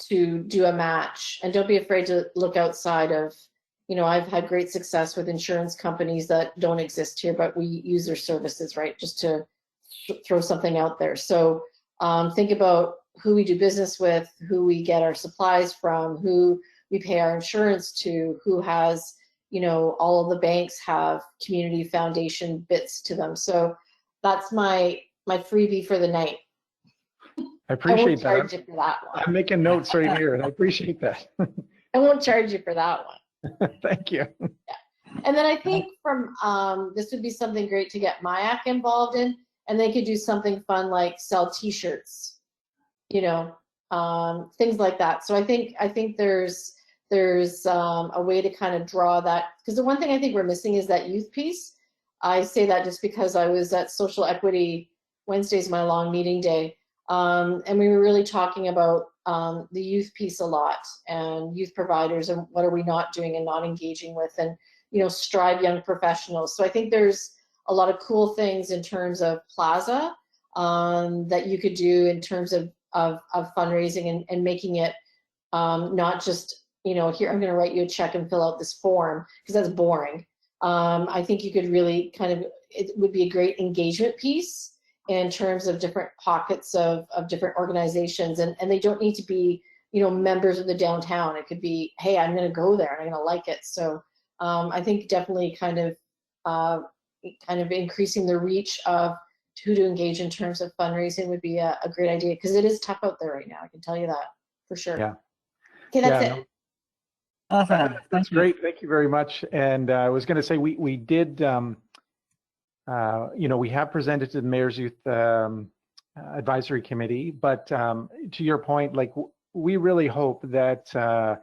do a match. And don't be afraid to look outside of, you know, I've had great success with insurance companies that don't exist here, but we use their services, right? Just to throw something out there. So think about who we do business with, who we get our supplies from, who we pay our insurance to, who has, you know, all of the banks have community foundation bits to them. So that's my freebie for the night. I appreciate that. I won't charge you for that one. I'm making notes right here, and I appreciate that. I won't charge you for that one. Thank you. Yeah. And then I think from this would be something great to get MIAC involved in, and they could do something fun like sell T-shirts, you know, things like that. So I think there's a way to kind of draw that, because the one thing I think we're missing is that youth piece. I say that just because I was at Social Equity Wednesday's my long meeting day. And we were really talking about the youth piece a lot, and youth providers, and what are we not doing and not engaging with, and strive young professionals. So I think there's a lot of cool things in terms of Plaza that you could do in terms of fundraising and making it not just, here, I'm going to write you a check and fill out this form, because that's boring. I think you could really it would be a great engagement piece in terms of different pockets of different organizations. And they don't need to be, members of the downtown. It could be, hey, I'm going to go there and I'm going to like it. So I think definitely kind of increasing the reach of who to engage in terms of fundraising would be a great idea, because it is tough out there right now. I can tell you that for sure. Yeah. Okay, that's Yeah, it. Awesome. That's great. Thank you very much. And I was going to say, we did, we have presented to the Mayor's Youth Advisory Committee, but to your point, like, we really hope that, for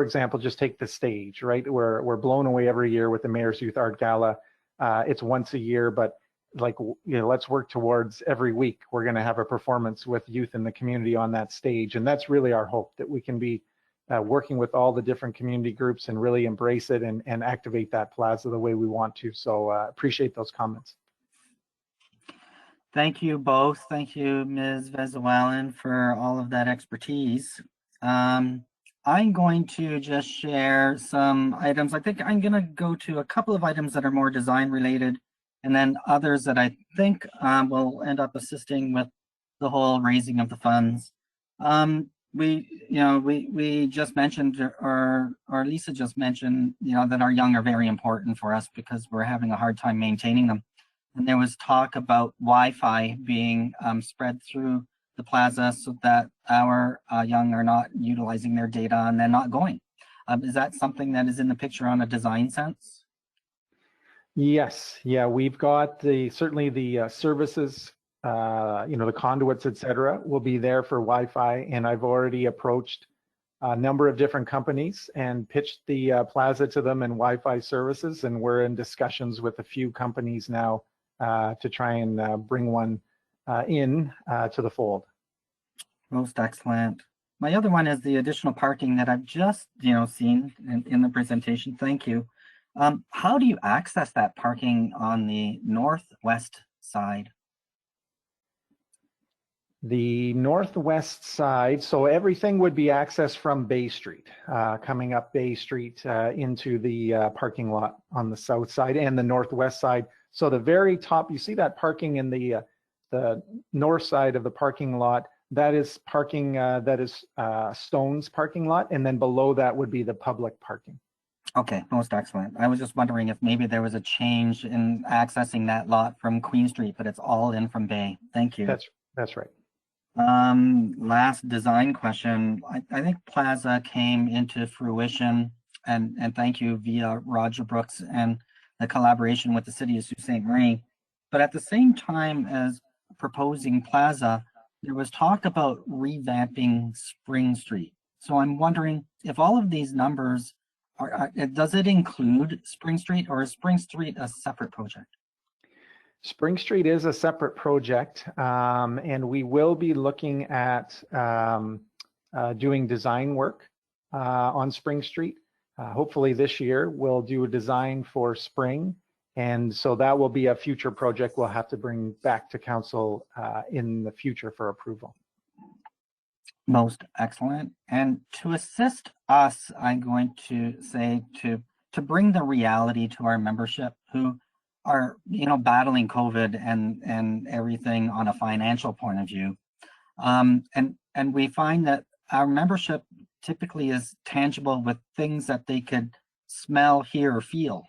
example, just take the stage, right? We're blown away every year with the Mayor's Youth Art Gala. It's once a year, but let's work towards every week we're going to have a performance with youth in the community on that stage. And that's really our hope, that we can be working with all the different community groups and really embrace it and activate that plaza the way we want to. So appreciate those comments. Thank you both. Thank you, Ms. Vezeau-Allen, for all of that expertise. I'm going to just share some items. I think I'm going to go to a couple of items that are more design related, and then others that I think will end up assisting with the whole raising of the funds. We just mentioned, or Lisa just mentioned, that our young are very important for us because we're having a hard time maintaining them. And there was talk about Wi-Fi being spread through the plaza so that our young are not utilizing their data and they're not going. Is that something that is in the picture on a design sense? Yes, yeah, we've got certainly the services, the conduits, et cetera, will be there for Wi-Fi. And I've already approached a number of different companies and pitched the plaza to them and Wi-Fi services. And we're in discussions with a few companies now to try and bring one in to the fold. Most excellent. My other one is the additional parking that I've just, seen in the presentation. Thank you. How do you access that parking on the northwest side? The northwest side, so everything would be accessed from Bay Street, coming up Bay Street into the parking lot on the south side and the northwest side. So the very top, you see that parking in the north side of the parking lot, that is parking, that is Stone's parking lot, and then below that would be the public parking. Okay, most excellent. I was just wondering if maybe there was a change in accessing that lot from Queen Street, but it's all in from Bay. Thank you. That's right. Last design question. I think Plaza came into fruition, and thank you, via Roger Brooks and the collaboration with the City of Sault Ste. Marie. But at the same time as proposing Plaza, there was talk about revamping Spring Street. So I'm wondering if all of these numbers does it include Spring Street, or is Spring Street a separate project? Spring Street is a separate project, and we will be looking at doing design work on Spring Street. Hopefully this year we'll do a design for Spring, and so that will be a future project we'll have to bring back to council in the future for approval. Most excellent. And to assist us, I'm going to say to bring the reality to our membership who are, battling COVID and everything on a financial point of view. And we find that our membership typically is tangible with things that they could smell, hear, or feel.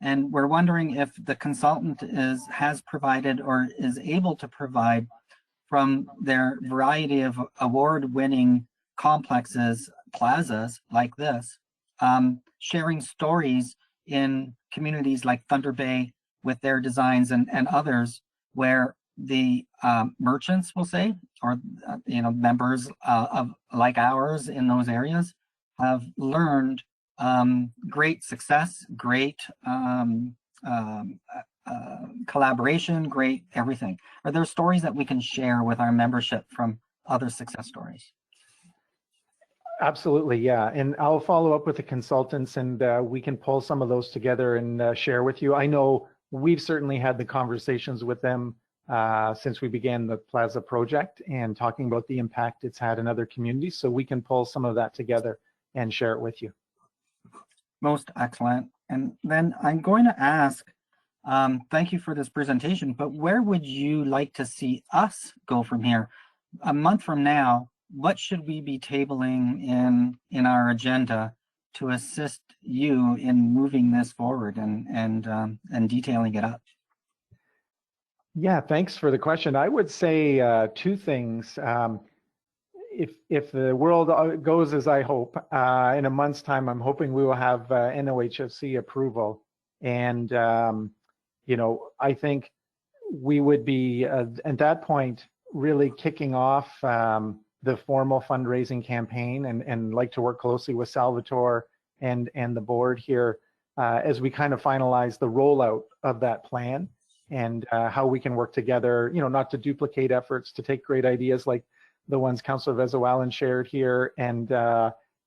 And we're wondering if the consultant has provided or is able to provide from their variety of award-winning complexes, plazas like this, sharing stories in communities like Thunder Bay with their designs and others, where the merchants, will say, or members of like ours in those areas have learned great success, great collaboration, great everything. Are there stories that we can share with our membership from other success stories? Absolutely, yeah. And I'll follow up with the consultants, and we can pull some of those together and share with you. I know we've certainly had the conversations with them since we began the Plaza project and talking about the impact it's had in other communities. So we can pull some of that together and share it with you. Most excellent. And then I'm going to ask, thank you for this presentation, but where would you like to see us go from here? A month from now, what should we be tabling in our agenda to assist you in moving this forward and detailing it up? Yeah, thanks for the question. I would say two things. If the world goes as I hope, in a month's time, I'm hoping we will have NOHFC approval. And, you know, I think we would be, at that point, really kicking off the formal fundraising campaign and like to work closely with Salvatore and the board here as we kind of finalize the rollout of that plan and how we can work together, you know, not to duplicate efforts, to take great ideas like the ones Councillor Vezeau-Allen shared here and,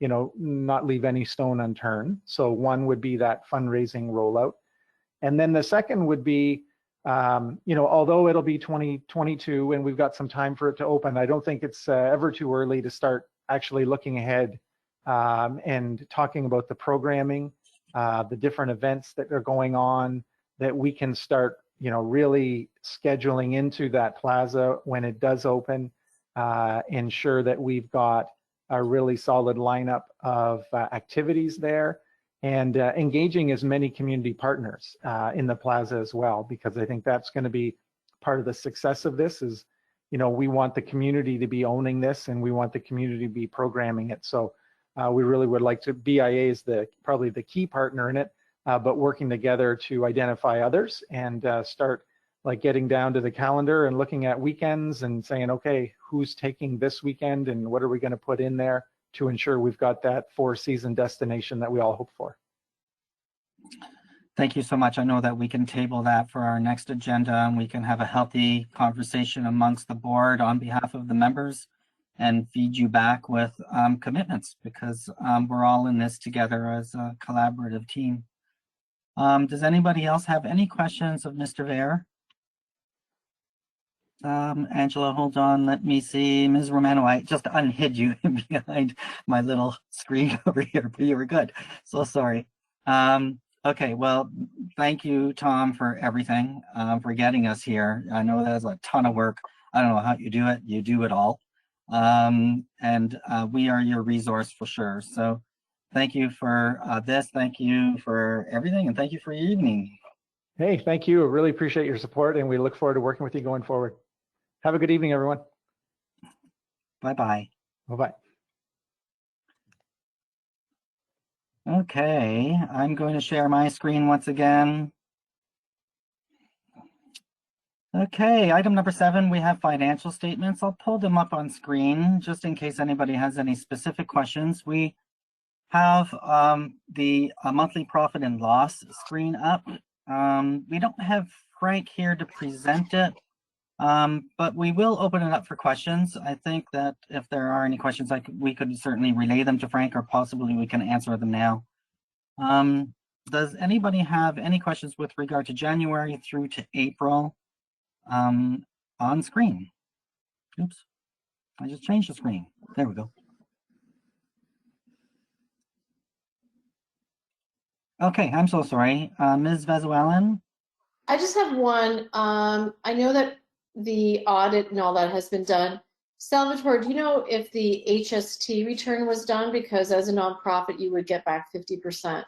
you know, not leave any stone unturned. So one would be that fundraising rollout. And then the second would be, you know, although it'll be 2022 and we've got some time for it to open, I don't think it's ever too early to start actually looking ahead and talking about the programming, the different events that are going on that we can start, you know, really scheduling into that plaza when it does open, ensure that we've got a really solid lineup of activities there. And engaging as many community partners in the plaza as well, because I think that's going to be part of the success of this is, you know, we want the community to be owning this and we want the community to be programming it. So we really would like to, BIA is probably the key partner in it, but working together to identify others and start like getting down to the calendar and looking at weekends and saying, okay, who's taking this weekend and what are we going to put in there to ensure we've got that four-season destination that we all hope for. Thank you so much. I know that we can table that for our next agenda and we can have a healthy conversation amongst the board on behalf of the members and feed you back with commitments because we're all in this together as a collaborative team. Does anybody else have any questions of Mr. Vare? Angela, hold on. Let me see. Ms. Romano, I just unhid you behind my little screen over here, but you were good. So sorry. Okay, well, thank you, Tom, for everything, for getting us here. I know that's a ton of work. I don't know how you do it. You do it all. And we are your resource for sure. So thank you for this. Thank you for everything. And thank you for your evening. Hey, thank you. I really appreciate your support and we look forward to working with you going forward. Have a good evening, everyone. Bye-bye. Bye-bye. Okay, I'm going to share my screen once again. Okay, item number 7, we have financial statements. I'll pull them up on screen just in case anybody has any specific questions. We have the monthly profit and loss screen up. We don't have Frank here to present it, but we will open it up for questions. I think that if there are any questions, we could certainly relay them to Frank or possibly we can answer them now. Does anybody have any questions with regard to January through to April on screen? Oops, I just changed the screen. There we go. Okay, I'm so sorry. Ms. Vezeau-Allen? I just have one. I know that the audit and all that has been done. Salvatore, do you know if the HST return was done? Because as a nonprofit, you would get back 50%.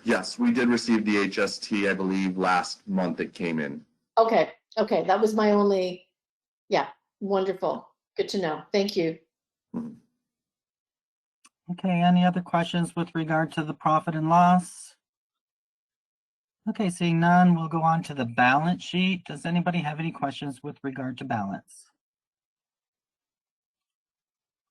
Yes, we did receive the HST, I believe, last month it came in. Okay, okay, that was my only, yeah, wonderful. Good to know. Thank you. Okay, any other questions with regard to the profit and loss? Okay, seeing none, we'll go on to the balance sheet. Does anybody have any questions with regard to balance?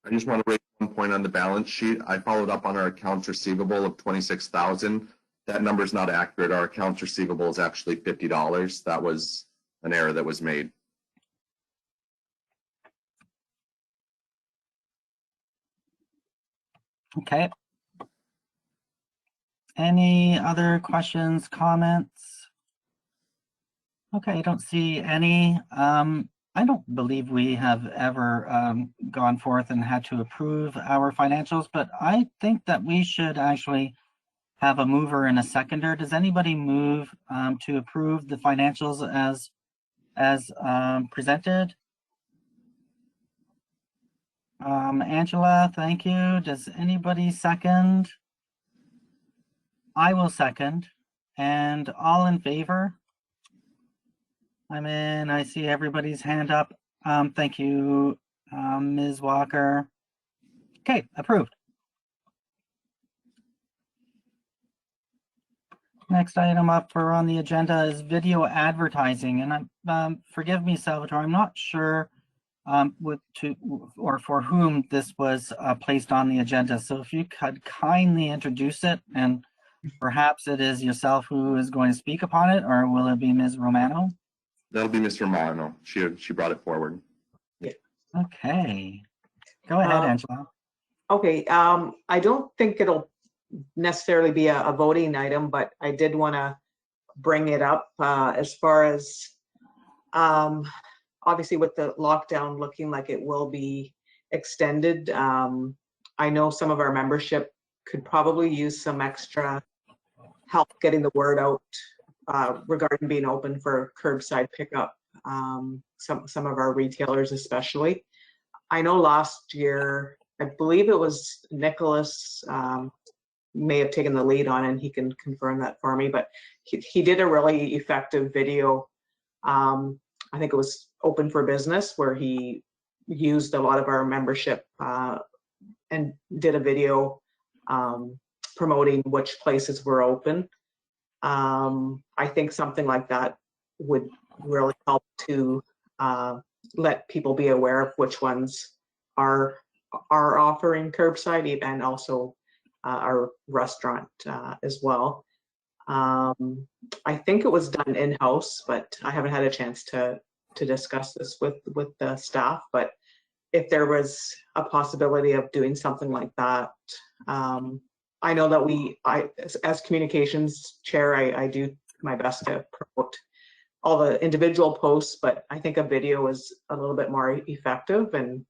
I just want to raise one point on the balance sheet. I followed up on our accounts receivable of $26,000. that number is not accurate. Our accounts receivable is actually $50. That was an error that was made. Okay. Any other questions, comments? Okay, I don't see any. I don't believe we have ever gone forth and had to approve our financials, but I think that we should actually have a mover and a seconder. Does anybody move to approve the financials as presented? Angela, thank you. Does anybody second? I will second. And all in favor? I see everybody's hand up. Thank you, Ms. Walker. Okay, approved. Next item up on the agenda is video advertising. And forgive me, Salvatore, I'm not sure for whom this was placed on the agenda. So if you could kindly introduce it, and perhaps it is yourself who is going to speak upon it, or will it be Ms. Romano? That'll be Mr. Romano. She brought it forward. Okay. Go ahead, Angela. Okay, I don't think it'll necessarily be a voting item, but I did want to bring it up as far as obviously with the lockdown looking like it will be extended. I know some of our membership could probably use some extra help getting the word out regarding being open for curbside pickup. Some of our retailers especially. I know last year, I believe it was Nicholas may have taken the lead on, and he can confirm that for me, but he did a really effective video. I think it was Open for Business, where he used a lot of our membership and did a video promoting which places were open. I think something like that would really help to let people be aware of which ones are offering curbside, and also our restaurant as well. I think it was done in-house, but I haven't had a chance to discuss this with the staff. But if there was a possibility of doing something like that, I know that as communications chair, I do my best to promote all the individual posts, but I think a video is a little bit more effective and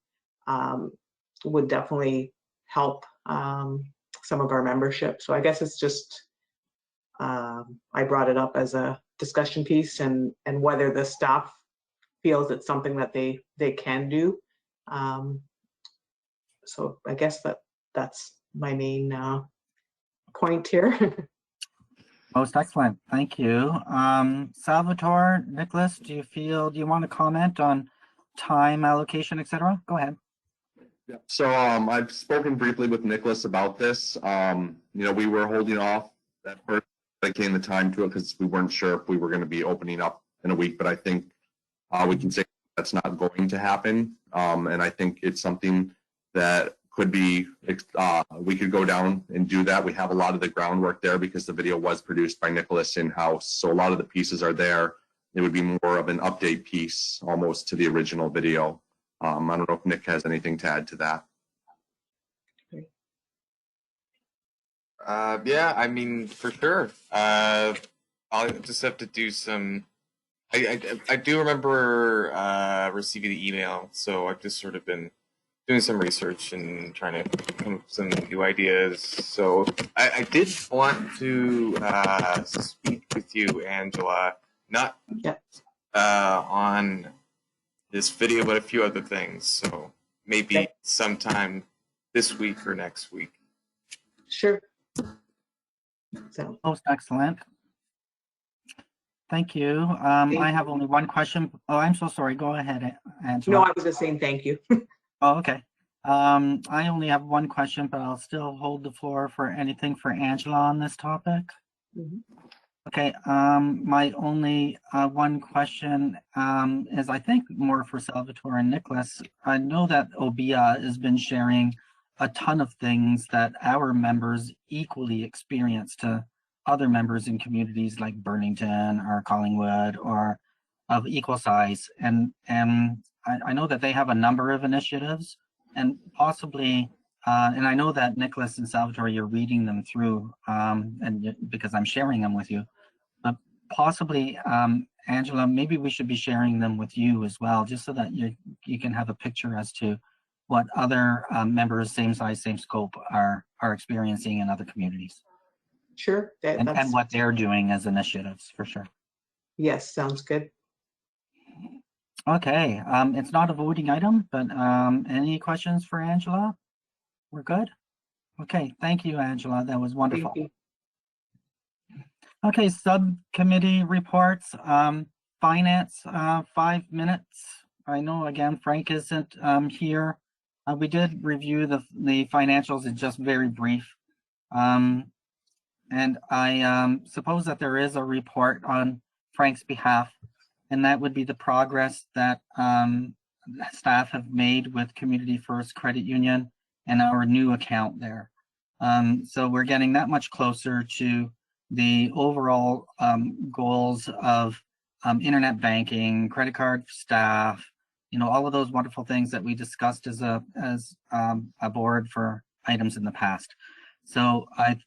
would definitely help some of our membership. So I guess it's just, I brought it up as a discussion piece, and whether the staff feels it's something that they can do. So I guess that's my main point here. Most excellent. Thank you. Salvatore, Nicholas, do you want to comment on time allocation, etc.? Go ahead. Yeah. So I've spoken briefly with Nicholas about this. We were holding off at first, dedicating the time to it because we weren't sure if we were going to be opening up in a week, but I think we can say that's not going to happen. And I think it's something that could be, we could go down and do that. We have a lot of the groundwork there because the video was produced by Nicholas in-house. So a lot of the pieces are there. It would be more of an update piece almost to the original video. I don't know if Nick has anything to add to that. Yeah, I mean, for sure. I'll just have to do some. I do remember receiving the email, so I've just sort of been doing some research and trying to come up with some new ideas. So I did want to speak with you, Angela, not on this video, but a few other things. So maybe sometime this week or next week. Sure. So. Most excellent. Thank you. I have only one question. Oh, I'm so sorry. Go ahead, Angela. No, I was just saying thank you. Oh, okay. I only have one question, but I'll still hold the floor for anything for Angela on this topic. Mm-hmm. Okay. My only one question is, I think, more for Salvatore and Nicholas. I know that OBIA has been sharing a ton of things that our members equally experience to other members in communities like Burlington or Collingwood or of equal size. And I know that they have a number of initiatives, and possibly, and I know that Nicholas and Salvatore, you're reading them through, and because I'm sharing them with you, but possibly, Angela, maybe we should be sharing them with you as well, just so that you can have a picture as to what other members, same size, same scope, are experiencing in other communities. Sure. And what they're doing as initiatives, for sure. Yes, sounds good. Okay, it's not a voting item, but any questions for Angela? We're good? Okay, thank you, Angela. That was wonderful. Thank you. Okay, subcommittee reports, finance, 5 minutes. I know, again, Frank isn't here. We did review the financials. It's just very brief. And I suppose that there is a report on Frank's behalf, and that would be the progress that staff have made with Community First Credit Union and our new account there. So we're getting that much closer to the overall goals of internet banking, credit card staff, all of those wonderful things that we discussed as a board for items in the past. So I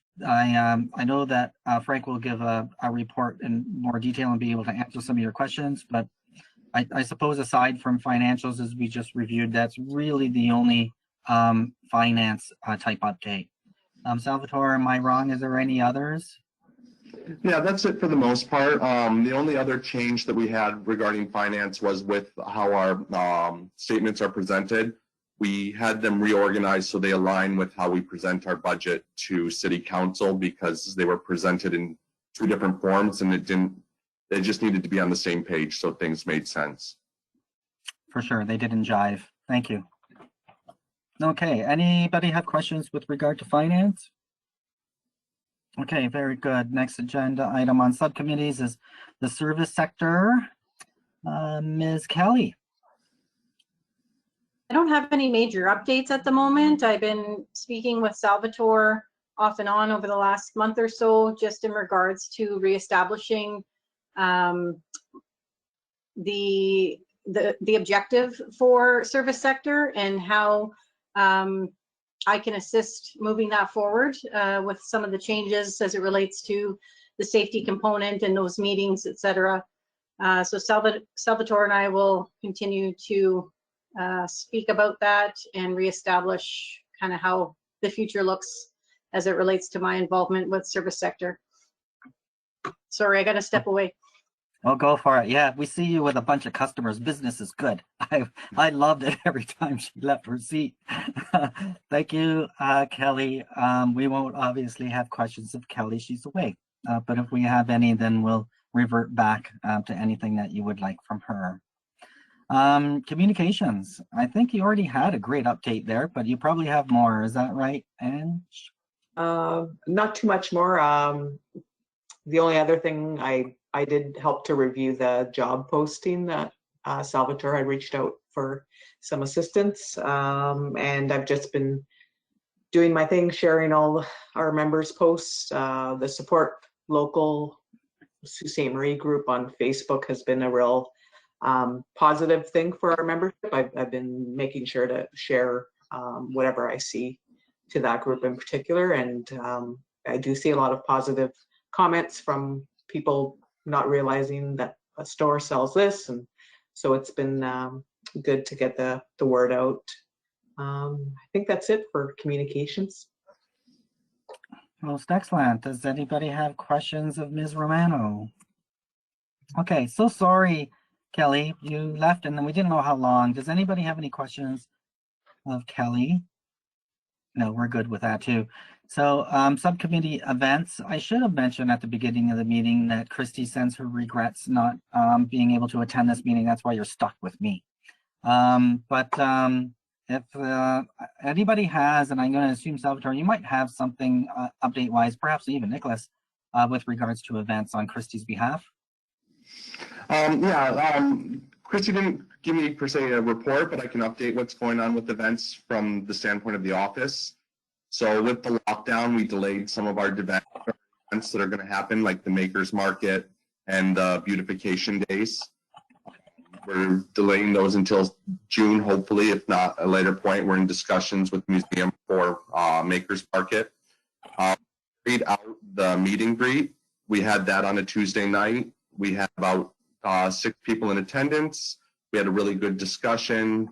know that Frank will give a report in more detail and be able to answer some of your questions, but I suppose aside from financials, as we just reviewed, that's really the only finance type update. Salvatore, am I wrong? Is there any others? Yeah, that's it for the most part. The only other change that we had regarding finance was with how our statements are presented. We had them reorganized so they align with how we present our budget to City Council, because they were presented in 2 different forms and they just needed to be on the same page, so things made sense. For sure, they didn't jive. Thank you. Okay, anybody have questions with regard to finance? Okay, very good. Next agenda item on subcommittees is the service sector. Ms. Kelly. I don't have any major updates at the moment. I've been speaking with Salvatore off and on over the last month or so, just in regards to reestablishing the objective for service sector and how I can assist moving that forward with some of the changes as it relates to the safety component and those meetings, etc. So Salvatore and I will continue to speak about that and reestablish kind of how the future looks as it relates to my involvement with service sector. Sorry, I got to step away. Well, go for it. Yeah, we see you with a bunch of customers. Business is good. I loved it every time she left her seat. Thank you, Kelly. We won't obviously have questions of Kelly. She's away. But if we have any, then we'll revert back to anything that you would like from her. Communications. I think you already had a great update there, but you probably have more. Is that right, Ange? Not too much more. The only other thing, I did help to review the job posting that Salvatore had reached out for some assistance, and I've just been doing my thing, sharing all our members' posts. The support local Sault Ste. Marie group on Facebook has been a real positive thing for our membership. I've been making sure to share whatever I see to that group in particular, and I do see a lot of positive comments from people not realizing that a store sells this, and so it's been good to get the word out. I think that's it for communications. Most excellent. Does anybody have questions of Ms. Romano? Okay, so sorry, Kelly, you left and then we didn't know how long. Does anybody have any questions of Kelly? No, we're good with that too. So subcommittee events, I should have mentioned at the beginning of the meeting that Kristi sends her regrets not being able to attend this meeting. That's why you're stuck with me. If anybody has, and I'm going to assume Salvatore, you might have something update-wise, perhaps even Nicholas, with regards to events on Kristi's behalf. Kristi didn't give me per se a report, but I can update what's going on with events from the standpoint of the office. So with the lockdown, we delayed some of our events events that are going to happen, like the Makers Market and the Beautification Days. We're delaying those until June, hopefully, if not a later point. We're in discussions with the museum for Makers Market. Read out the meet and greet. We had that on a Tuesday night. We had about 6 people in attendance. We had a really good discussion.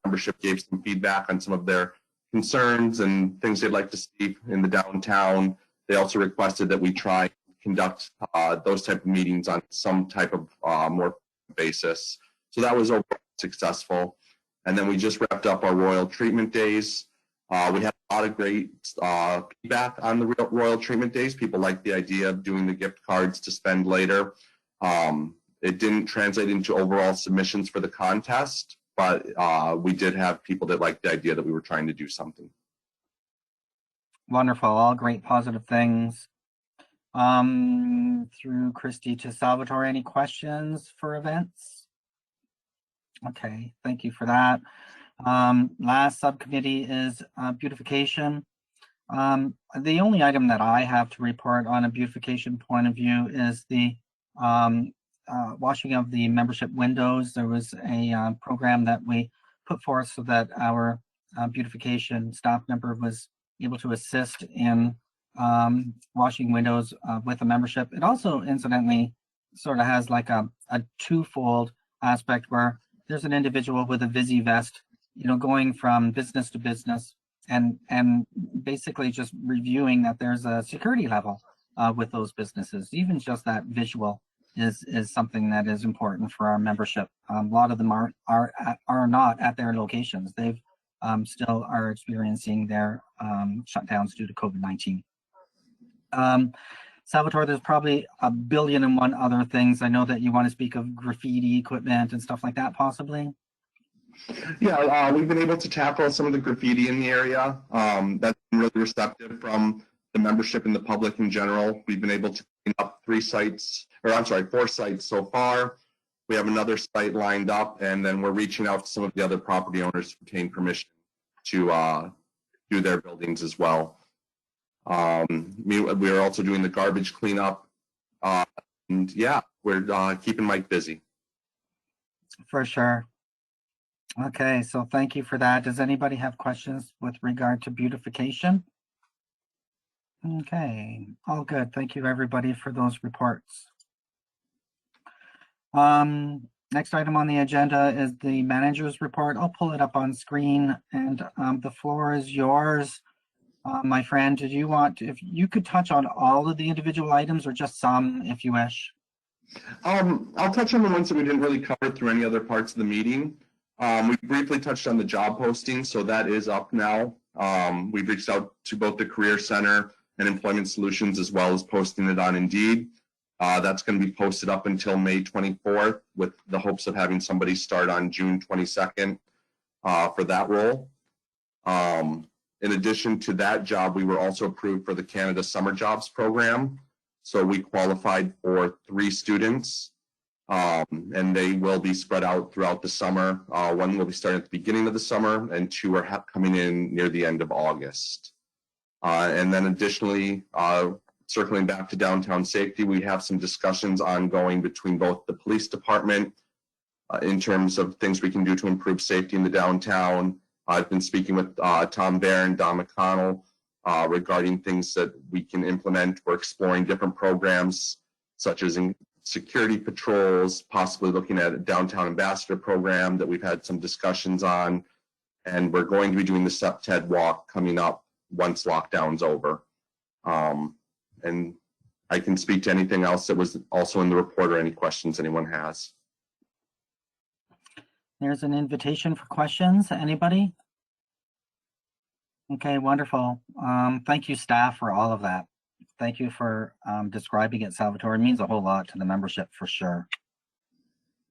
Membership gave some feedback on some of their concerns and things they'd like to see in the downtown. They also requested that we try and conduct those type of meetings on some type of more basis. So that was overall successful. And then we just wrapped up our Royal Treatment Days. We had a lot of great feedback on the Royal Treatment Days. People liked the idea of doing the gift cards to spend later. It didn't translate into overall submissions for the contest, but we did have people that liked the idea that we were trying to do something. Wonderful, all great positive things. Through Kristi to Salvatore, any questions for events? Okay, thank you for that. Last subcommittee is beautification. The only item that I have to report on a beautification point of view is the washing of the membership windows. There was a program that we put forth so that our beautification staff member was able to assist in washing windows with a membership. It also incidentally sort of has like a twofold aspect where there's an individual with a Visi vest, you know, going from business to business and basically just reviewing that there's a security level with those businesses. Even just that visual is something that is important for our membership. A lot of them are not at their locations. They've still are experiencing their shutdowns due to COVID-19. Salvatore, there's probably 1,000,000,001 other things. I know that you want to speak of graffiti equipment and stuff like that, possibly. Yeah, we've been able to tackle some of the graffiti in the area. That's been really receptive from the membership and the public in general. We've been able to clean up 4 sites so far. We have another site lined up, and then we're reaching out to some of the other property owners to obtain permission to do their buildings as well. We're also doing the garbage cleanup, and yeah, we're keeping Mike busy. For sure. Okay, so thank you for that. Does anybody have questions with regard to beautification? Okay, all good. Thank you everybody for those reports. Next item on the agenda is the manager's report. I'll pull it up on screen, and the floor is yours. My friend, did you want, if you could touch on all of the individual items or just some if you wish? I'll touch on the ones that we didn't really cover through any other parts of the meeting. We briefly touched on the job posting, so that is up now. We've reached out to both the Career Center and Employment Solutions as well as posting it on Indeed. That's going to be posted up until May 24th with the hopes of having somebody start on June 22nd for that role. In addition to that job, we were also approved for the Canada Summer Jobs Program. So we qualified for 3 students, and they will be spread out throughout the summer. 1 will be starting at the beginning of the summer, and 2 are coming in near the end of August. And then additionally, circling back to downtown safety, we have some discussions ongoing between both the police department in terms of things we can do to improve safety in the downtown. I've been speaking with Tom Barron, Don McConnell, regarding things that we can implement. We're exploring different programs, such as in security patrols, possibly looking at a downtown ambassador program that we've had some discussions on. And we're going to be doing the SEPTED walk coming up once lockdown's over. And I can speak to anything else that was also in the report or any questions anyone has. There's an invitation for questions. Anybody? Okay, wonderful. Thank you, staff, for all of that. Thank you for describing it, Salvatore. It means a whole lot to the membership for sure.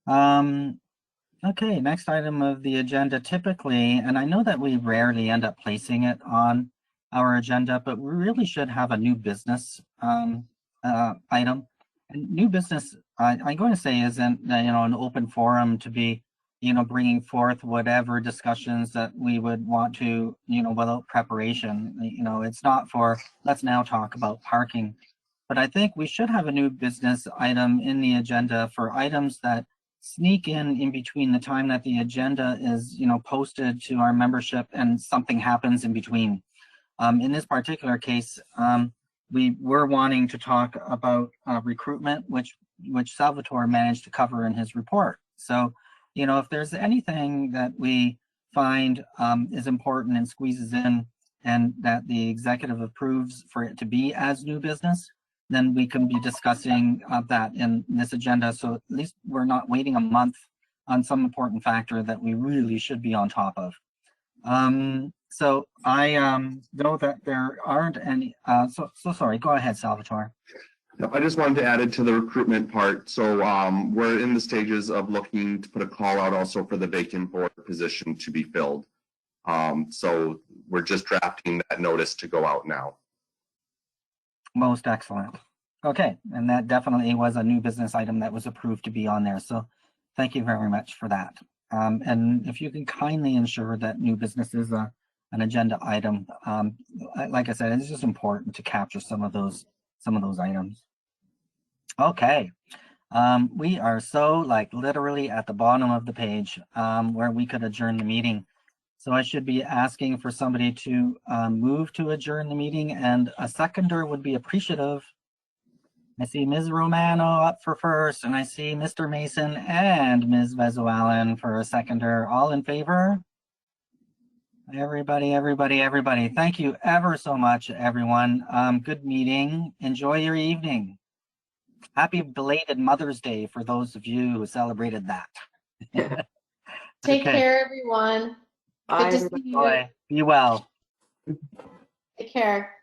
Okay, next item of the agenda. Typically, and I know that we rarely end up placing it on our agenda, but we really should have a new business item. And new business, I'm going to say, isn't an open forum to be bringing forth whatever discussions that we would want to, without preparation. It's not for, let's now talk about parking. But I think we should have a new business item in the agenda for items that sneak in between the time that the agenda is, posted to our membership and something happens in between. In this particular case, we were wanting to talk about recruitment, which Salvatore managed to cover in his report. So, if there's anything that we find is important and squeezes in and that the executive approves for it to be as new business, then we can be discussing that in this agenda. So at least we're not waiting a month on some important factor that we really should be on top of. So I know that there aren't any, so sorry, go ahead, Salvatore. No, I just wanted to add it to the recruitment part. So we're in the stages of looking to put a call out also for the vacant board position to be filled. So we're just drafting that notice to go out now. Most excellent. Okay, and that definitely was a new business item that was approved to be on there. So thank you very much for that. And if you can kindly ensure that new business is an agenda item, like I said, it's just important to capture some of those items. Okay, we are so literally at the bottom of the page where we could adjourn the meeting. So I should be asking for somebody to move to adjourn the meeting, and a seconder would be appreciative. I see Ms. Romano up for first, and I see Mr. Mason and Ms. Vezeau-Allen for a seconder. All in favor? Everybody. Thank you ever so much, everyone. Good meeting. Enjoy your evening. Happy belated Mother's Day for those of you who celebrated that. Take Okay. care, everyone. Bye, Good to see everybody. you. Bye. Be well. Take care.